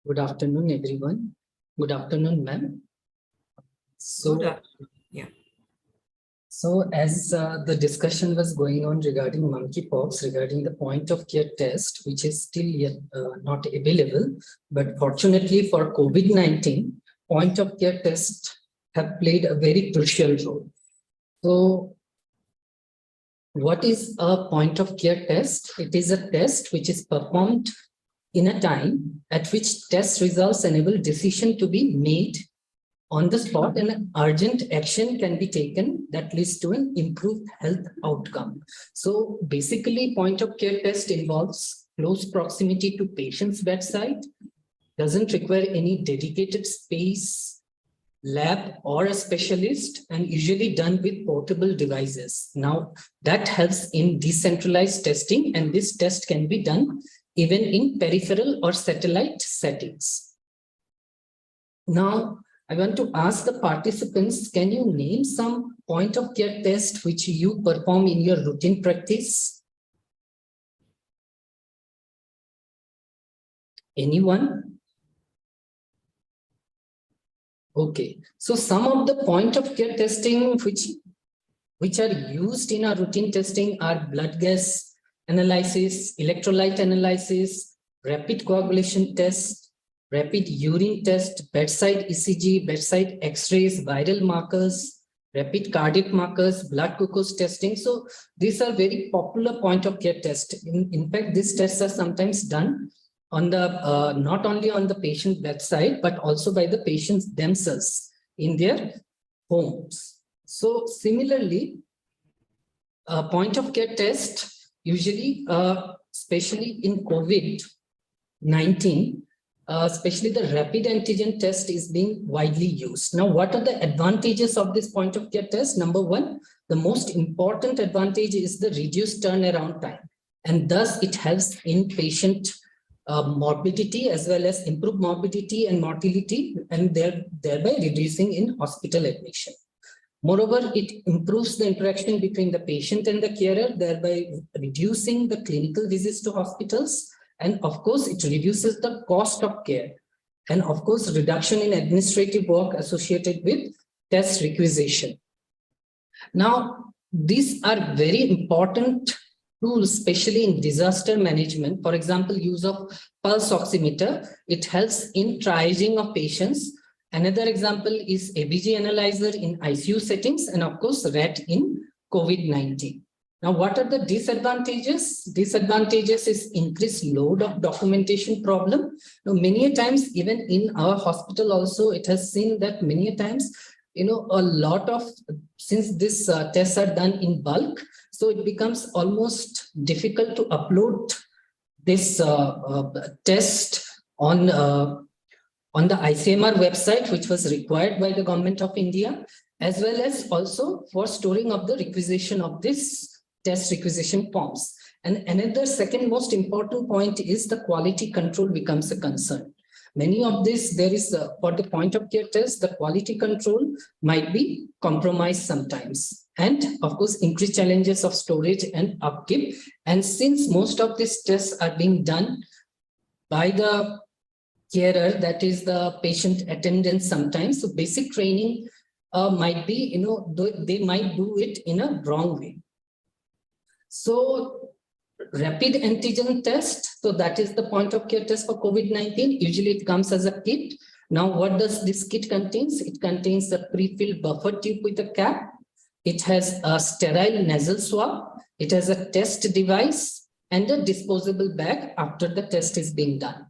[SPEAKER 4] Good afternoon, everyone. Good afternoon, ma'am. So, So as the discussion was going on regarding monkeypox, regarding the point of care test, which is still yet not available, but fortunately for COVID-19, point of care tests have played a very crucial role. So what is a point of care test? It is a test which is performed in a time at which test results enable decision to be made on the spot, and an urgent action can be taken that leads to an improved health outcome. So basically, point of care test involves close proximity to patient's bedside, doesn't require any dedicated space, lab, or a specialist, and usually done with portable devices. Now, that helps in decentralized testing, and this test can be done even in peripheral or satellite settings. Now, I want to ask the participants, can you name some point of care test which you perform in your routine practice? Anyone? Okay, so some of the point of care testing which are used in our routine testing are blood gas analysis, electrolyte analysis, rapid coagulation test, rapid urine test, bedside ECG, bedside X-rays, viral markers, rapid cardiac markers, blood glucose testing. So these are very popular point of care tests. In fact, these tests are sometimes done on the not only on the patient bedside, but also by the patients themselves in their homes. So similarly, a point of care test usually, especially in COVID-19, especially the rapid antigen test is being widely used. Now, what are the advantages of this point of care test? Number one, the most important advantage is the reduced turnaround time, and thus it helps in patient morbidity as well as improve morbidity and mortality, and thereby reducing in hospital admission. Moreover, it improves the interaction between the patient and the carer, thereby reducing the clinical visits to hospitals. And of course, it reduces the cost of care. And of course, reduction in administrative work associated with test requisition. Now, these are very important tools, especially in disaster management. For example, use of pulse oximeter. It helps in triaging of patients. Another example is ABG analyzer in ICU settings, and of course, RAT in COVID-19. Now, what are the disadvantages? Disadvantages is increased load of documentation problem. Now, many a times, even in our hospital also, it has seen that many a times, a lot of, since these tests are done in bulk, so it becomes almost difficult to upload this test on the ICMR website, which was required by the government of India, as well as also for storing of the requisition of this test requisition forms. And another second most important point is the quality control becomes a concern. Many of this, there is for the point of care test, the quality control might be compromised sometimes. And of course, increased challenges of storage and upkeep. And since most of these tests are being done by the carer, that is the patient attendant sometimes, so basic training might be, they might do it in a wrong way. So rapid antigen test, so that is the point of care test for COVID-19. Usually it comes as a kit. Now, what does this kit contains? It contains a pre-filled buffer tube with a cap. It has a sterile nasal swab. It has a test device and a disposable bag after the test is being done.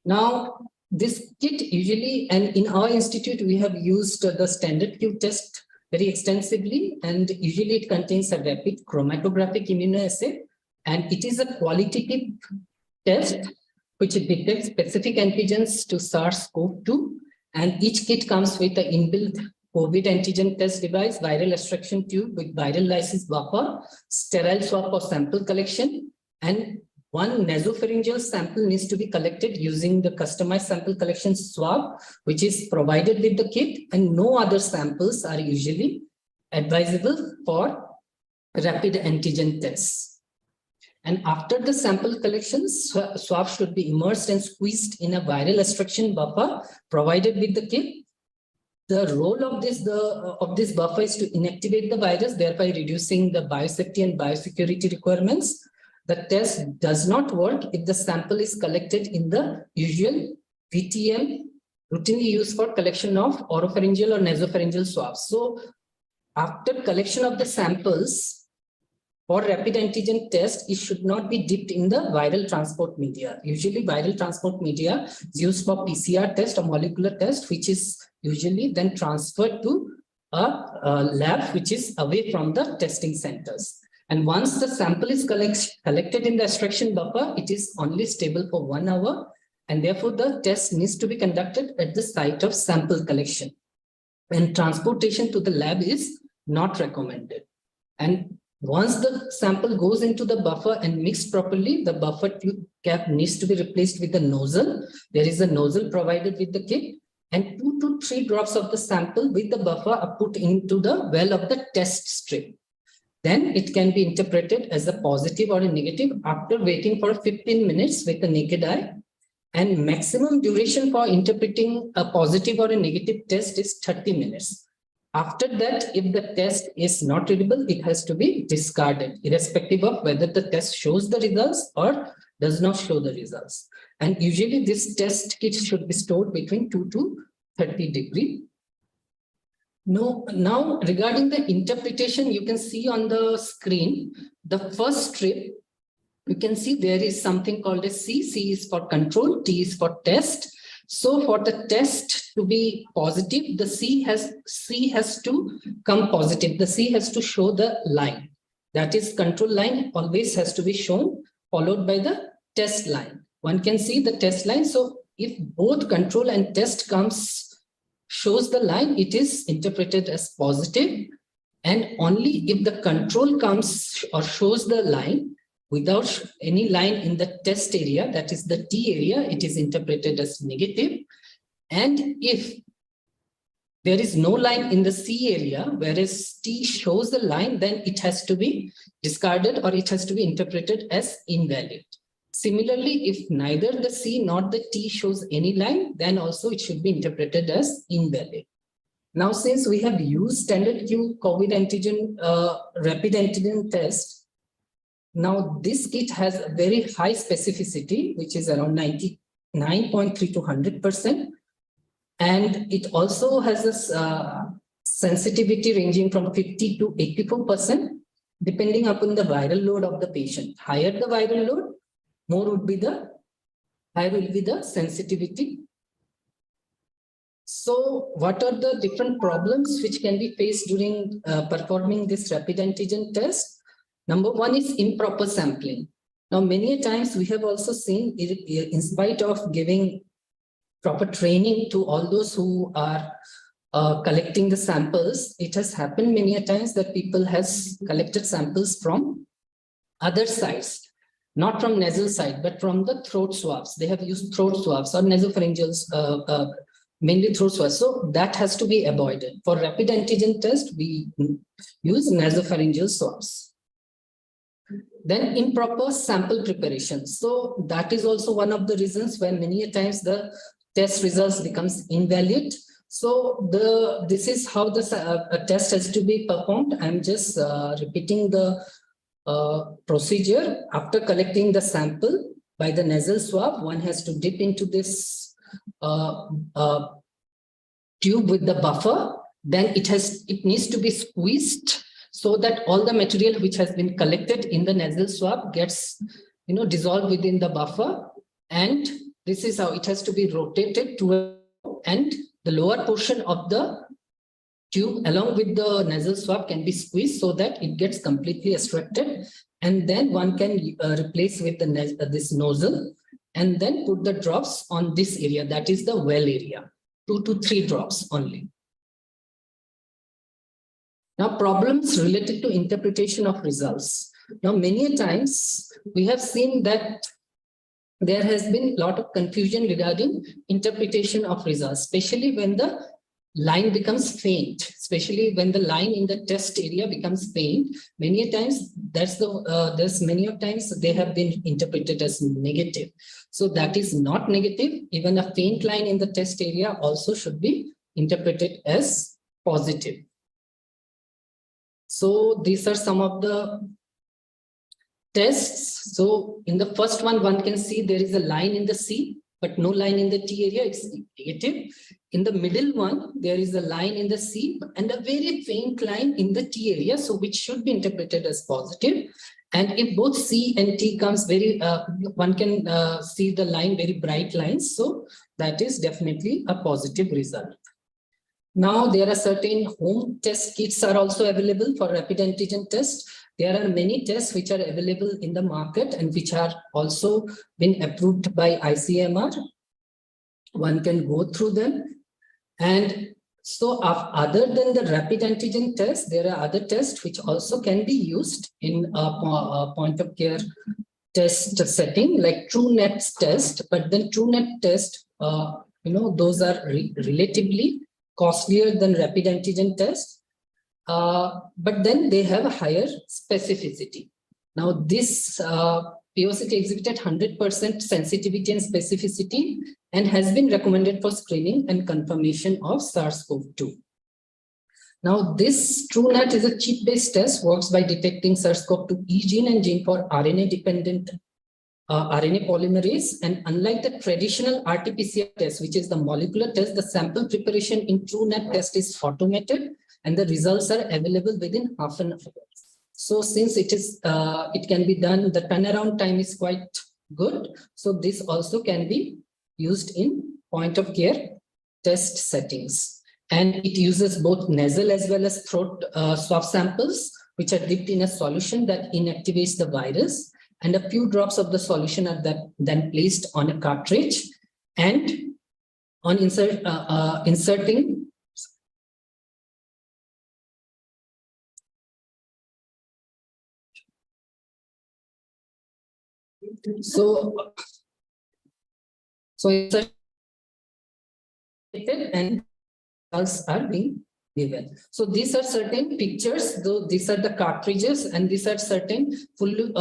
[SPEAKER 4] Now, this kit usually, and in our institute, we have used the standard Q test very extensively, and usually it contains a rapid chromatographic immunoassay, and it is a qualitative test which detects specific antigens to SARS-CoV-2, and each kit comes with an inbuilt COVID antigen test device, viral extraction tube with viral lysis buffer, sterile swab for sample collection, and one nasopharyngeal sample needs to be collected using the customized sample collection swab, which is provided with the kit, and no other samples are usually advisable for rapid antigen tests. And after the sample collection, swab should be immersed and squeezed in a viral extraction buffer provided with the kit. The role of this buffer is to inactivate the virus, thereby reducing the biosafety and biosecurity requirements. The test does not work if the sample is collected in the usual VTM routinely used for collection of oropharyngeal or nasopharyngeal swabs. So after collection of the samples for rapid antigen test, it should not be dipped in the viral transport media. Usually viral transport media is used for PCR test or molecular test, which is usually then transferred to a lab which is away from the testing centers. And once the sample is collected in the extraction buffer, it is only stable for 1 hour. And therefore, the test needs to be conducted at the site of sample collection. And transportation to the lab is not recommended. And once the sample goes into the buffer and mixed properly, the buffer tube cap needs to be replaced with a nozzle. There is a nozzle provided with the kit. And 2 to 3 drops of the sample with the buffer are put into the well of the test strip. Then it can be interpreted as a positive or a negative after waiting for 15 minutes with the naked eye. And maximum duration for interpreting a positive or a negative test is 30 minutes. After that, if the test is not readable, it has to be discarded, irrespective of whether the test shows the results or does not show the results. And usually this test kit should be stored between 2 to 30 degrees. Now, regarding the interpretation, you can see on the screen, the first strip, you can see there is something called a C. C is for control, T is for test. So for the test to be positive, the C has to come positive. The C has to show the line. That is, control line always has to be shown, followed by the test line. One can see the test line. So if both control and test shows the line, it is interpreted as positive. And only if the control comes or shows the line without any line in the test area, that is the T area, it is interpreted as negative. And if there is no line in the C area, whereas T shows the line, then it has to be discarded or it has to be interpreted as invalid. Similarly, if neither the C nor the T shows any line, then also it should be interpreted as invalid. Now, since we have used standard Q COVID antigen, rapid antigen test, now this kit has a very high specificity, which is around 99.3 to 100%. And it also has a sensitivity ranging from 50 to 84%, depending upon the viral load of the patient. Higher the viral load, higher will be the sensitivity. So what are the different problems which can be faced during performing this rapid antigen test? Number one is improper sampling. Now, many times we have also seen, in spite of giving proper training to all those who are collecting the samples, it has happened many a times that people has collected samples from other sites, not from nasal side, but from the throat swabs. They have used throat swabs or nasopharyngeals, mainly throat swabs. So that has to be avoided. For rapid antigen test, we use nasopharyngeal swabs. Then improper sample preparation. So that is also one of the reasons where many a times the test results becomes invalid. So this is how the test has to be performed. I'm just repeating the procedure. After collecting the sample by the nasal swab, one has to dip into this tube with the buffer. Then it needs to be squeezed so that all the material which has been collected in the nasal swab gets dissolved within the buffer. And this is how it has to be rotated to, and the lower portion of the tube along with the nasal swab can be squeezed so that it gets completely extracted. And then one can replace with this nozzle and then put the drops on this area, that is the well area, 2 to 3 drops only. Now, problems related to interpretation of results. Now, many times we have seen that there has been a lot of confusion regarding interpretation of results, especially when the line becomes faint, especially when the line in the test area becomes faint. Many times there's many times they have been interpreted as negative. So that is not negative. Even a faint line in the test area also should be interpreted as positive. So these are some of the tests. So in the first one can see there is a line in the C, but no line in the T area, it's negative. In the middle one, there is a line in the C and a very faint line in the T area, so which should be interpreted as positive. And if both C and T comes one can see the line, very bright lines. So that is definitely a positive result. Now there are certain home test kits are also available for rapid antigen test. There are many tests which are available in the market and which are also been approved by ICMR. One can go through them. And so other than the rapid antigen test, there are other tests which also can be used in a point of care test setting, like TrueNet test. But then TrueNet test, those are relatively costlier than rapid antigen test. But then they have a higher specificity. Now this POCT exhibited 100% sensitivity and specificity and has been recommended for screening and confirmation of SARS-CoV-2. Now this TrueNet is a chip-based test, works by detecting SARS-CoV-2 E gene and gene for RNA-dependent RNA polymerase. And unlike the traditional RT-PCR test, which is the molecular test, the sample preparation in TrueNet test is automated and the results are available within half an hour. So since it can be done, the turnaround time is quite good. So this also can be used in point of care test settings. And it uses both nasal as well as throat swab samples, which are dipped in a solution that inactivates the virus. And a few drops of the solution are then placed on a cartridge. and on inserting insert and results are being given. So these are certain pictures, though these are the cartridges, and these are certain full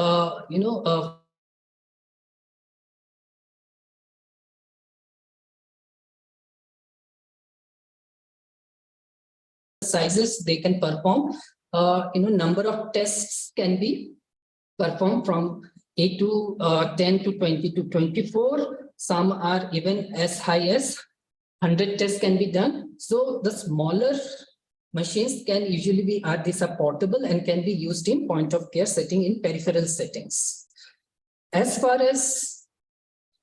[SPEAKER 4] sizes they can perform. Number of tests can be performed from 8 to 10 to 20 to 24. Some are even as high as 100 tests can be done. So the smaller machines can usually be, these are portable and can be used in point of care setting in peripheral settings. As far as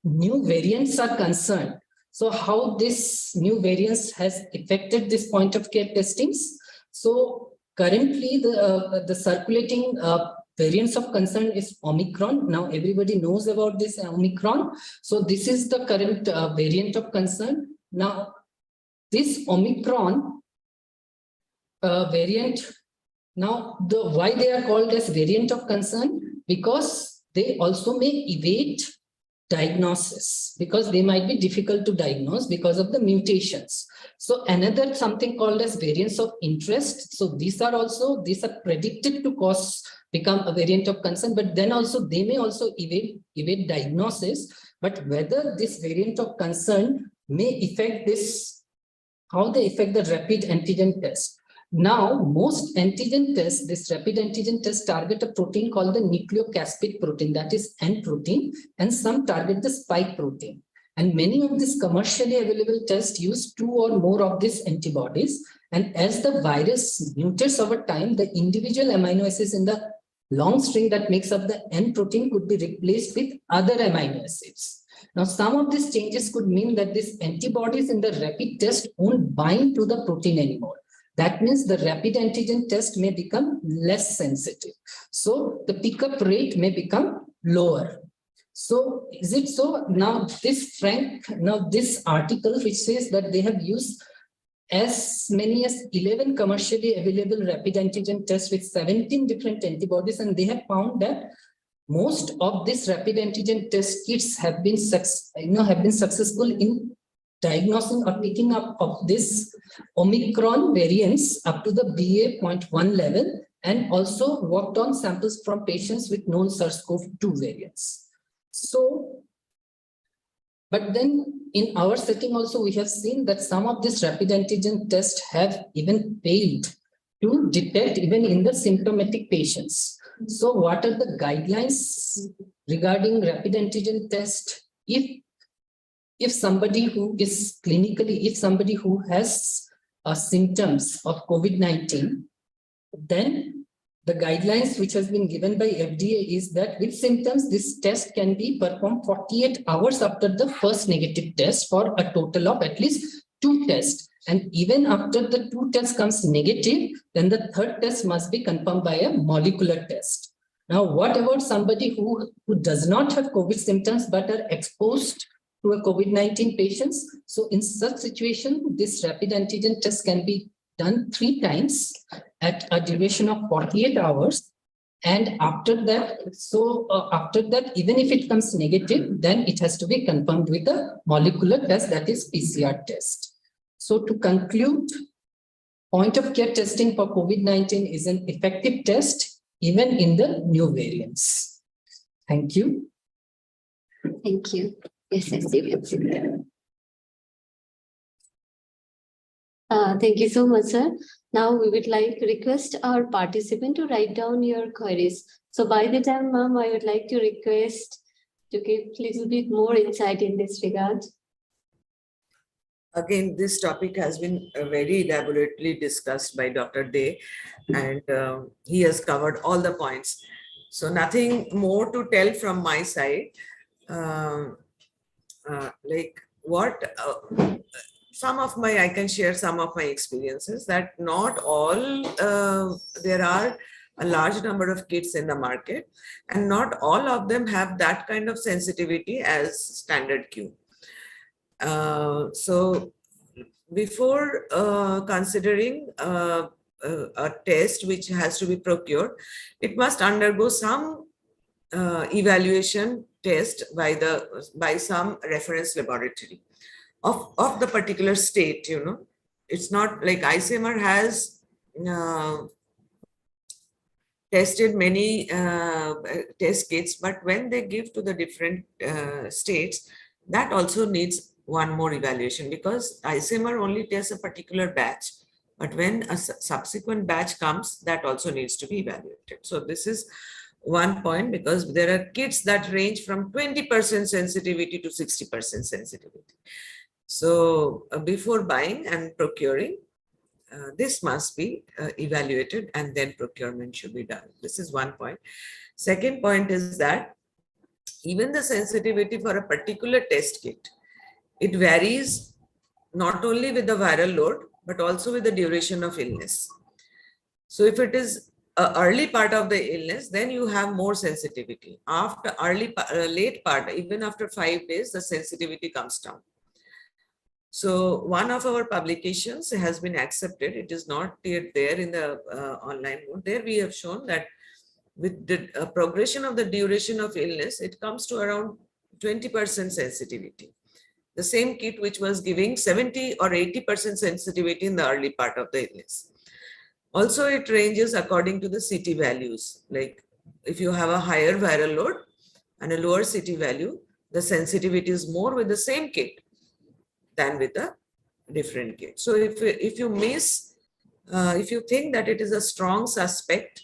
[SPEAKER 4] new variants are concerned, so how this new variants has affected this point of care testings. So currently the circulating variants of concern is Omicron. Now everybody knows about this Omicron. So this is the current variant of concern. Now this Omicron variant, now why they are called as variant of concern? Because they also may evade diagnosis, because they might be difficult to diagnose because of the mutations. So another something called as variants of interest. So these are predicted to become a variant of concern, but then also they may also evade diagnosis. But whether this variant of concern may affect this, how they affect the rapid antigen test. Now, most antigen tests, this rapid antigen test target a protein called the nucleocapsid protein, that is N protein, and some target the spike protein. And many of these commercially available tests use 2 or more of these antibodies. And as the virus mutates over time, the individual amino acids in the long string that makes up the N protein could be replaced with other amino acids. Now, some of these changes could mean that these antibodies in the rapid test won't bind to the protein anymore. That means the rapid antigen test may become less sensitive. So the pickup rate may become lower. So is it so? Now this article which says that they have used as many as 11 commercially available rapid antigen tests with 17 different antibodies, and they have found that most of these rapid antigen test kits have been successful in diagnosing or picking up of this Omicron variants up to the BA.1 level, and also worked on samples from patients with known SARS-CoV-2 variants. So, but then in our setting also, we have seen that some of these rapid antigen tests have even failed to detect even in the symptomatic patients. So what are the guidelines regarding rapid antigen test? If somebody who is clinically, if somebody who has symptoms of COVID-19, then the guidelines which has been given by FDA is that with symptoms, this test can be performed 48 hours after the first negative test for a total of at least 2 tests. And even after the 2 tests comes negative, then the 3rd test must be confirmed by a molecular test. Now, what about somebody who does not have COVID symptoms but are exposed to a COVID-19 patients? So in such situation, this rapid antigen test can be done 3 times at a duration of 48 hours. And after that, even if it comes negative, then it has to be confirmed with a molecular test, that is PCR test. So to conclude, point of care testing for COVID-19 is an effective test, even in the new variants. Thank you.
[SPEAKER 2] Thank you. Yes, you can sit there. Thank you so much, sir. Now we would like to request our participant to write down your queries. So by the time, ma'am, I would like to request to give a little bit more insight in this regard.
[SPEAKER 3] Again, this topic has been very elaborately discussed by Dr. Day, and he has covered all the points. So nothing more to tell from my side. I can share some of my experiences that not all, there are a large number of kits in the market, and not all of them have that kind of sensitivity as standard Q. So before considering a test which has to be procured, it must undergo some evaluation test by some reference laboratory of the particular state. It's not like ICMR has tested many test kits, but when they give to the different states, that also needs one more evaluation, because ICMR only tests a particular batch, but when a subsequent batch comes, that also needs to be evaluated. So this is one point, because there are kits that range from 20% sensitivity to 60% sensitivity. So before buying and procuring, this must be evaluated, and then procurement should be done. This is one point. Second point is that even the sensitivity for a particular test kit, it varies not only with the viral load, but also with the duration of illness. So if it is an early part of the illness, then you have more sensitivity. After late part, even after 5 days, the sensitivity comes down. So one of our publications has been accepted. It is not yet there in the online mode. There we have shown that with the progression of the duration of illness, it comes to around 20% sensitivity. The same kit which was giving 70 or 80% sensitivity in the early part of the illness. Also, it ranges according to the CT values. Like if you have a higher viral load and a lower CT value, the sensitivity is more with the same kit than with a different kit. So if you think that it is a strong suspect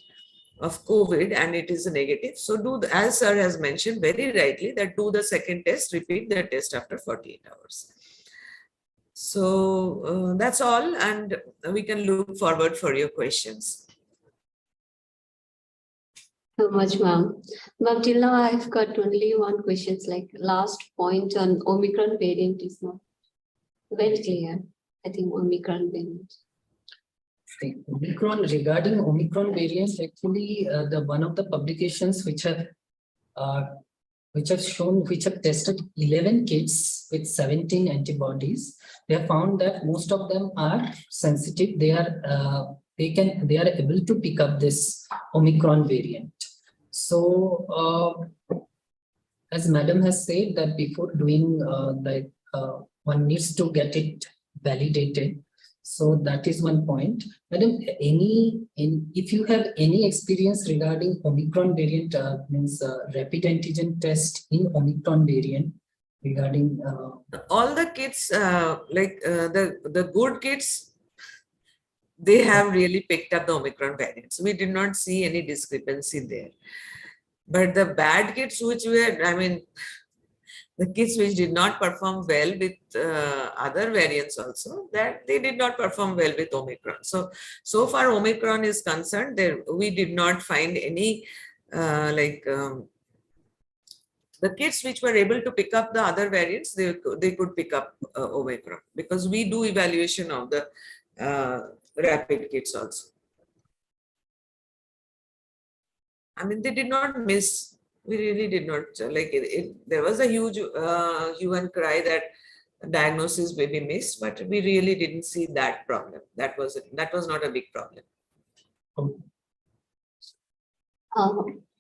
[SPEAKER 3] of COVID and it is a negative, so as sir has mentioned very rightly, that do the second test, repeat the test after 48 hours. So that's all, and we can look forward for your questions.
[SPEAKER 2] So much, ma'am. Ma'am, till now I've got only one question, like last point on Omicron variant is not very clear. I think Omicron variant.
[SPEAKER 4] Regarding Omicron variants, actually, the one of the publications which have tested 11 kits with 17 antibodies, they have found that most of them are sensitive. They are able to pick up this Omicron variant. So, as Madam has said, that before doing one needs to get it validated. So that is one point. Madam, if you have any experience regarding Omicron variant, means rapid antigen test in Omicron variant regarding
[SPEAKER 3] all the kits, the good kits, they have really picked up the Omicron variants. We did not see any discrepancy there. But the bad kits, which were, I mean, the kits which did not perform well with other variants also, that they did not perform well with Omicron. So far Omicron is concerned, we did not find any the kits which were able to pick up the other variants, they could pick up Omicron, because we do evaluation of the rapid kits also. I mean, they did not miss. We really did not, like there was a huge hue and cry that diagnosis may be missed, but we really didn't see that problem. That was not a big problem.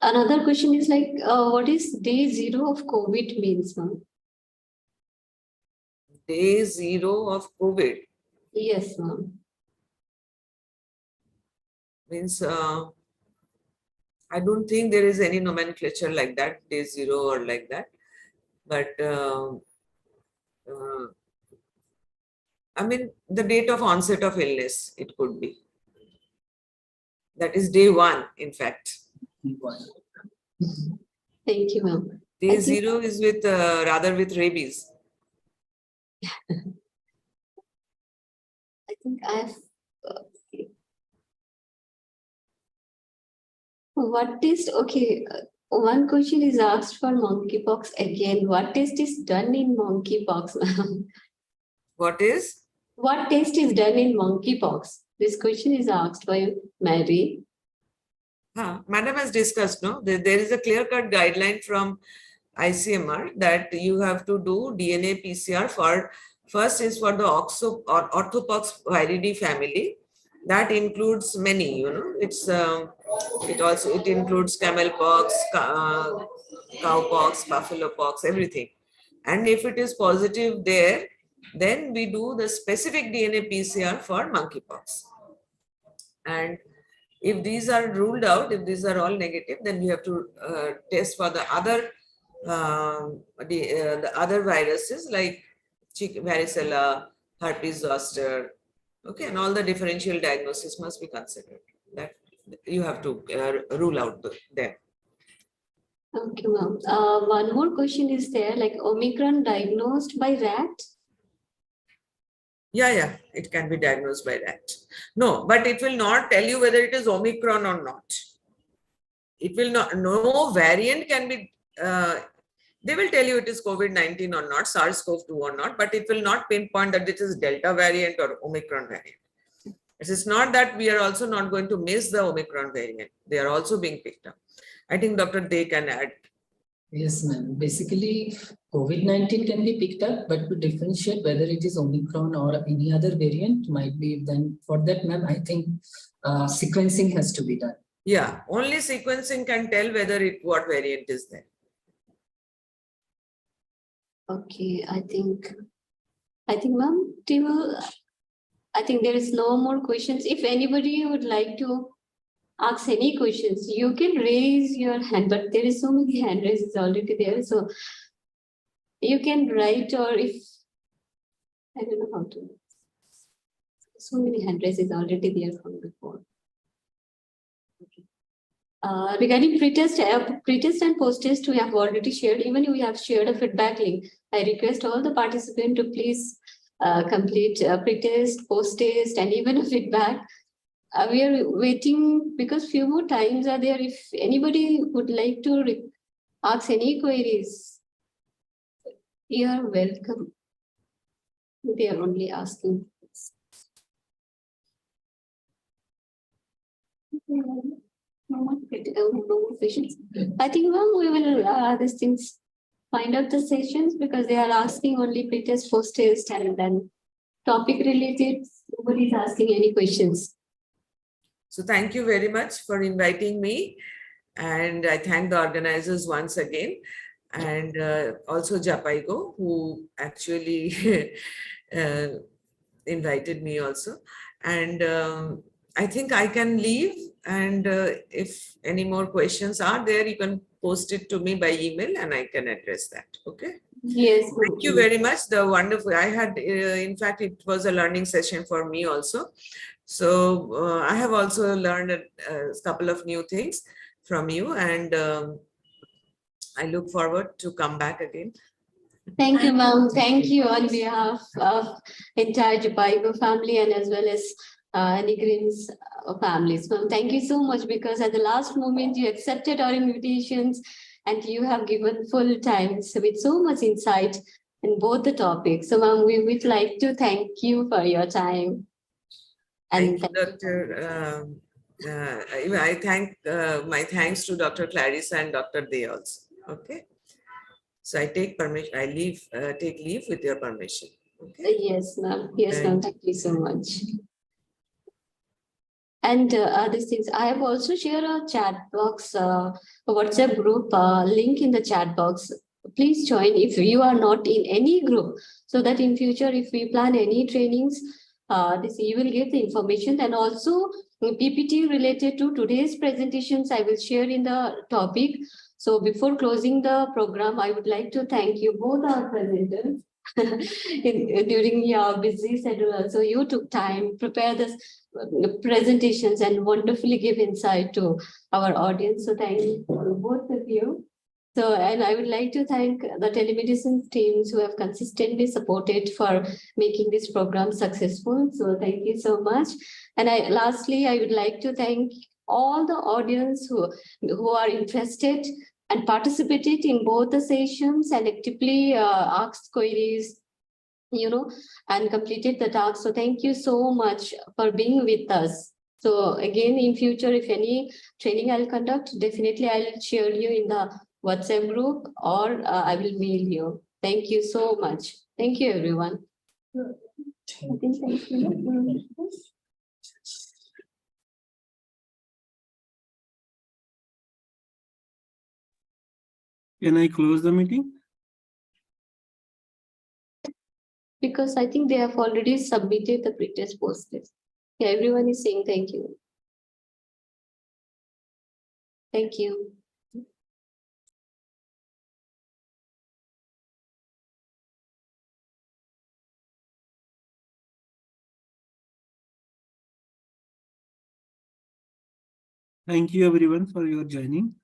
[SPEAKER 2] Another question is like, what is day 0 of COVID means, ma'am?
[SPEAKER 3] Day 0 of COVID?
[SPEAKER 2] Yes, ma'am.
[SPEAKER 3] Means, I don't think there is any nomenclature like that, day 0 or like that. But I mean, the date of onset of illness, it could be. That is day 1, in fact.
[SPEAKER 2] Thank you, ma'am.
[SPEAKER 3] Day 0 is with rather with rabies.
[SPEAKER 2] I think I've. What is, okay, one question is asked for monkeypox again. What test is done in monkeypox, ma'am?
[SPEAKER 3] What is?
[SPEAKER 2] What test is done in monkeypox? This question is asked by Mary.
[SPEAKER 3] Madam has discussed, no? There is a clear-cut guideline from ICMR that you have to do DNA PCR for, first is for the orthopox viridae family. That includes many, it includes camel pox, cow pox, buffalo pox, everything. And if it is positive there, then we do the specific DNA PCR for monkeypox. And if these are ruled out, if these are all negative, then we have to test for the other the other viruses like varicella, herpes zoster, okay, and all the differential diagnosis must be considered. That you have to rule out them.
[SPEAKER 2] Okay, ma'am. One more question is there, like Omicron diagnosed by rat?
[SPEAKER 3] Yeah, it can be diagnosed by rat. No, but it will not tell you whether it is Omicron or not. It will not, no variant can be, they will tell you it is COVID-19 or not, SARS-CoV-2 or not, but it will not pinpoint that it is Delta variant or Omicron variant. It is not that we are also not going to miss the Omicron variant. They are also being picked up. I think Dr. Dey can add.
[SPEAKER 4] Yes, ma'am. Basically, COVID-19 can be picked up, but to differentiate whether it is Omicron or any other variant might be then. For that, ma'am, I think sequencing has to be done.
[SPEAKER 3] Yeah, only sequencing can tell whether what variant is there.
[SPEAKER 2] Okay, I think, ma'am, I think there is no more questions. If anybody would like to ask any questions, you can raise your hand, but there is so many hand raises already there. So you can write, or if, I don't know how to. So many hand raises already there from before. Okay. Regarding pretest and post-test, we have already shared, even we have shared a feedback link. I request all the participants to please complete pretest, post-test, and even a feedback. We are waiting because few more times are there. If anybody would like to ask any queries, you are welcome. They are only asking. No more questions. I think, ma'am, we will these things find out the sessions because they are asking only pretest, post-test, and then topic related. Nobody is asking any questions.
[SPEAKER 3] So thank you very much for inviting me, and I thank the organizers once again, and also Japaigo, who actually invited me also. And I think I can leave, and if any more questions are there, you can post it to me by email and I can address that. Okay.
[SPEAKER 2] Yes.
[SPEAKER 3] Thank you very much. The wonderful, I had, in fact, it was a learning session for me also. So I have also learned a couple of new things from you, and I look forward to come back again.
[SPEAKER 2] Thank you, ma'am. Thank you on behalf of entire Japaigo family and as well as Annie Green's families. Ma'am, thank you so much, because at the last moment you accepted our invitations and you have given full time with so much insight in both the topics. So, ma'am, we would like to thank you for your time. And
[SPEAKER 3] thank you, Dr. I thank my thanks to Dr. Clarissa and Dr. Dey also. Okay. So I take permission. I leave. Take leave with your permission. Okay.
[SPEAKER 2] Yes, ma'am. Yes, ma'am. Thank you so much. And these things, I have also shared a chat box, a WhatsApp group link in the chat box. Please join if you are not in any group, so that in future, if we plan any trainings, you will get the information. And also PPT related to today's presentations, I will share in the topic. So before closing the program, I would like to thank you both our presenters during your busy schedule. So you took time, prepare this presentations and wonderfully give insight to our audience. So thank you both of you. So, and I would like to thank the telemedicine teams who have consistently supported for making this program successful. So thank you so much. And lastly, I would like to thank all the audience who are interested and participated in both the sessions and actively asked queries, and completed the task. So thank you so much for being with us. So again, in future, if any training I'll conduct, definitely I'll share you in the WhatsApp group or I will mail you. Thank you so much. Thank you, everyone. Thank you.
[SPEAKER 5] Can I close the meeting?
[SPEAKER 2] Because I think they have already submitted the pretest post list. Yeah, everyone is saying thank you. Thank you.
[SPEAKER 5] Thank you everyone for your joining.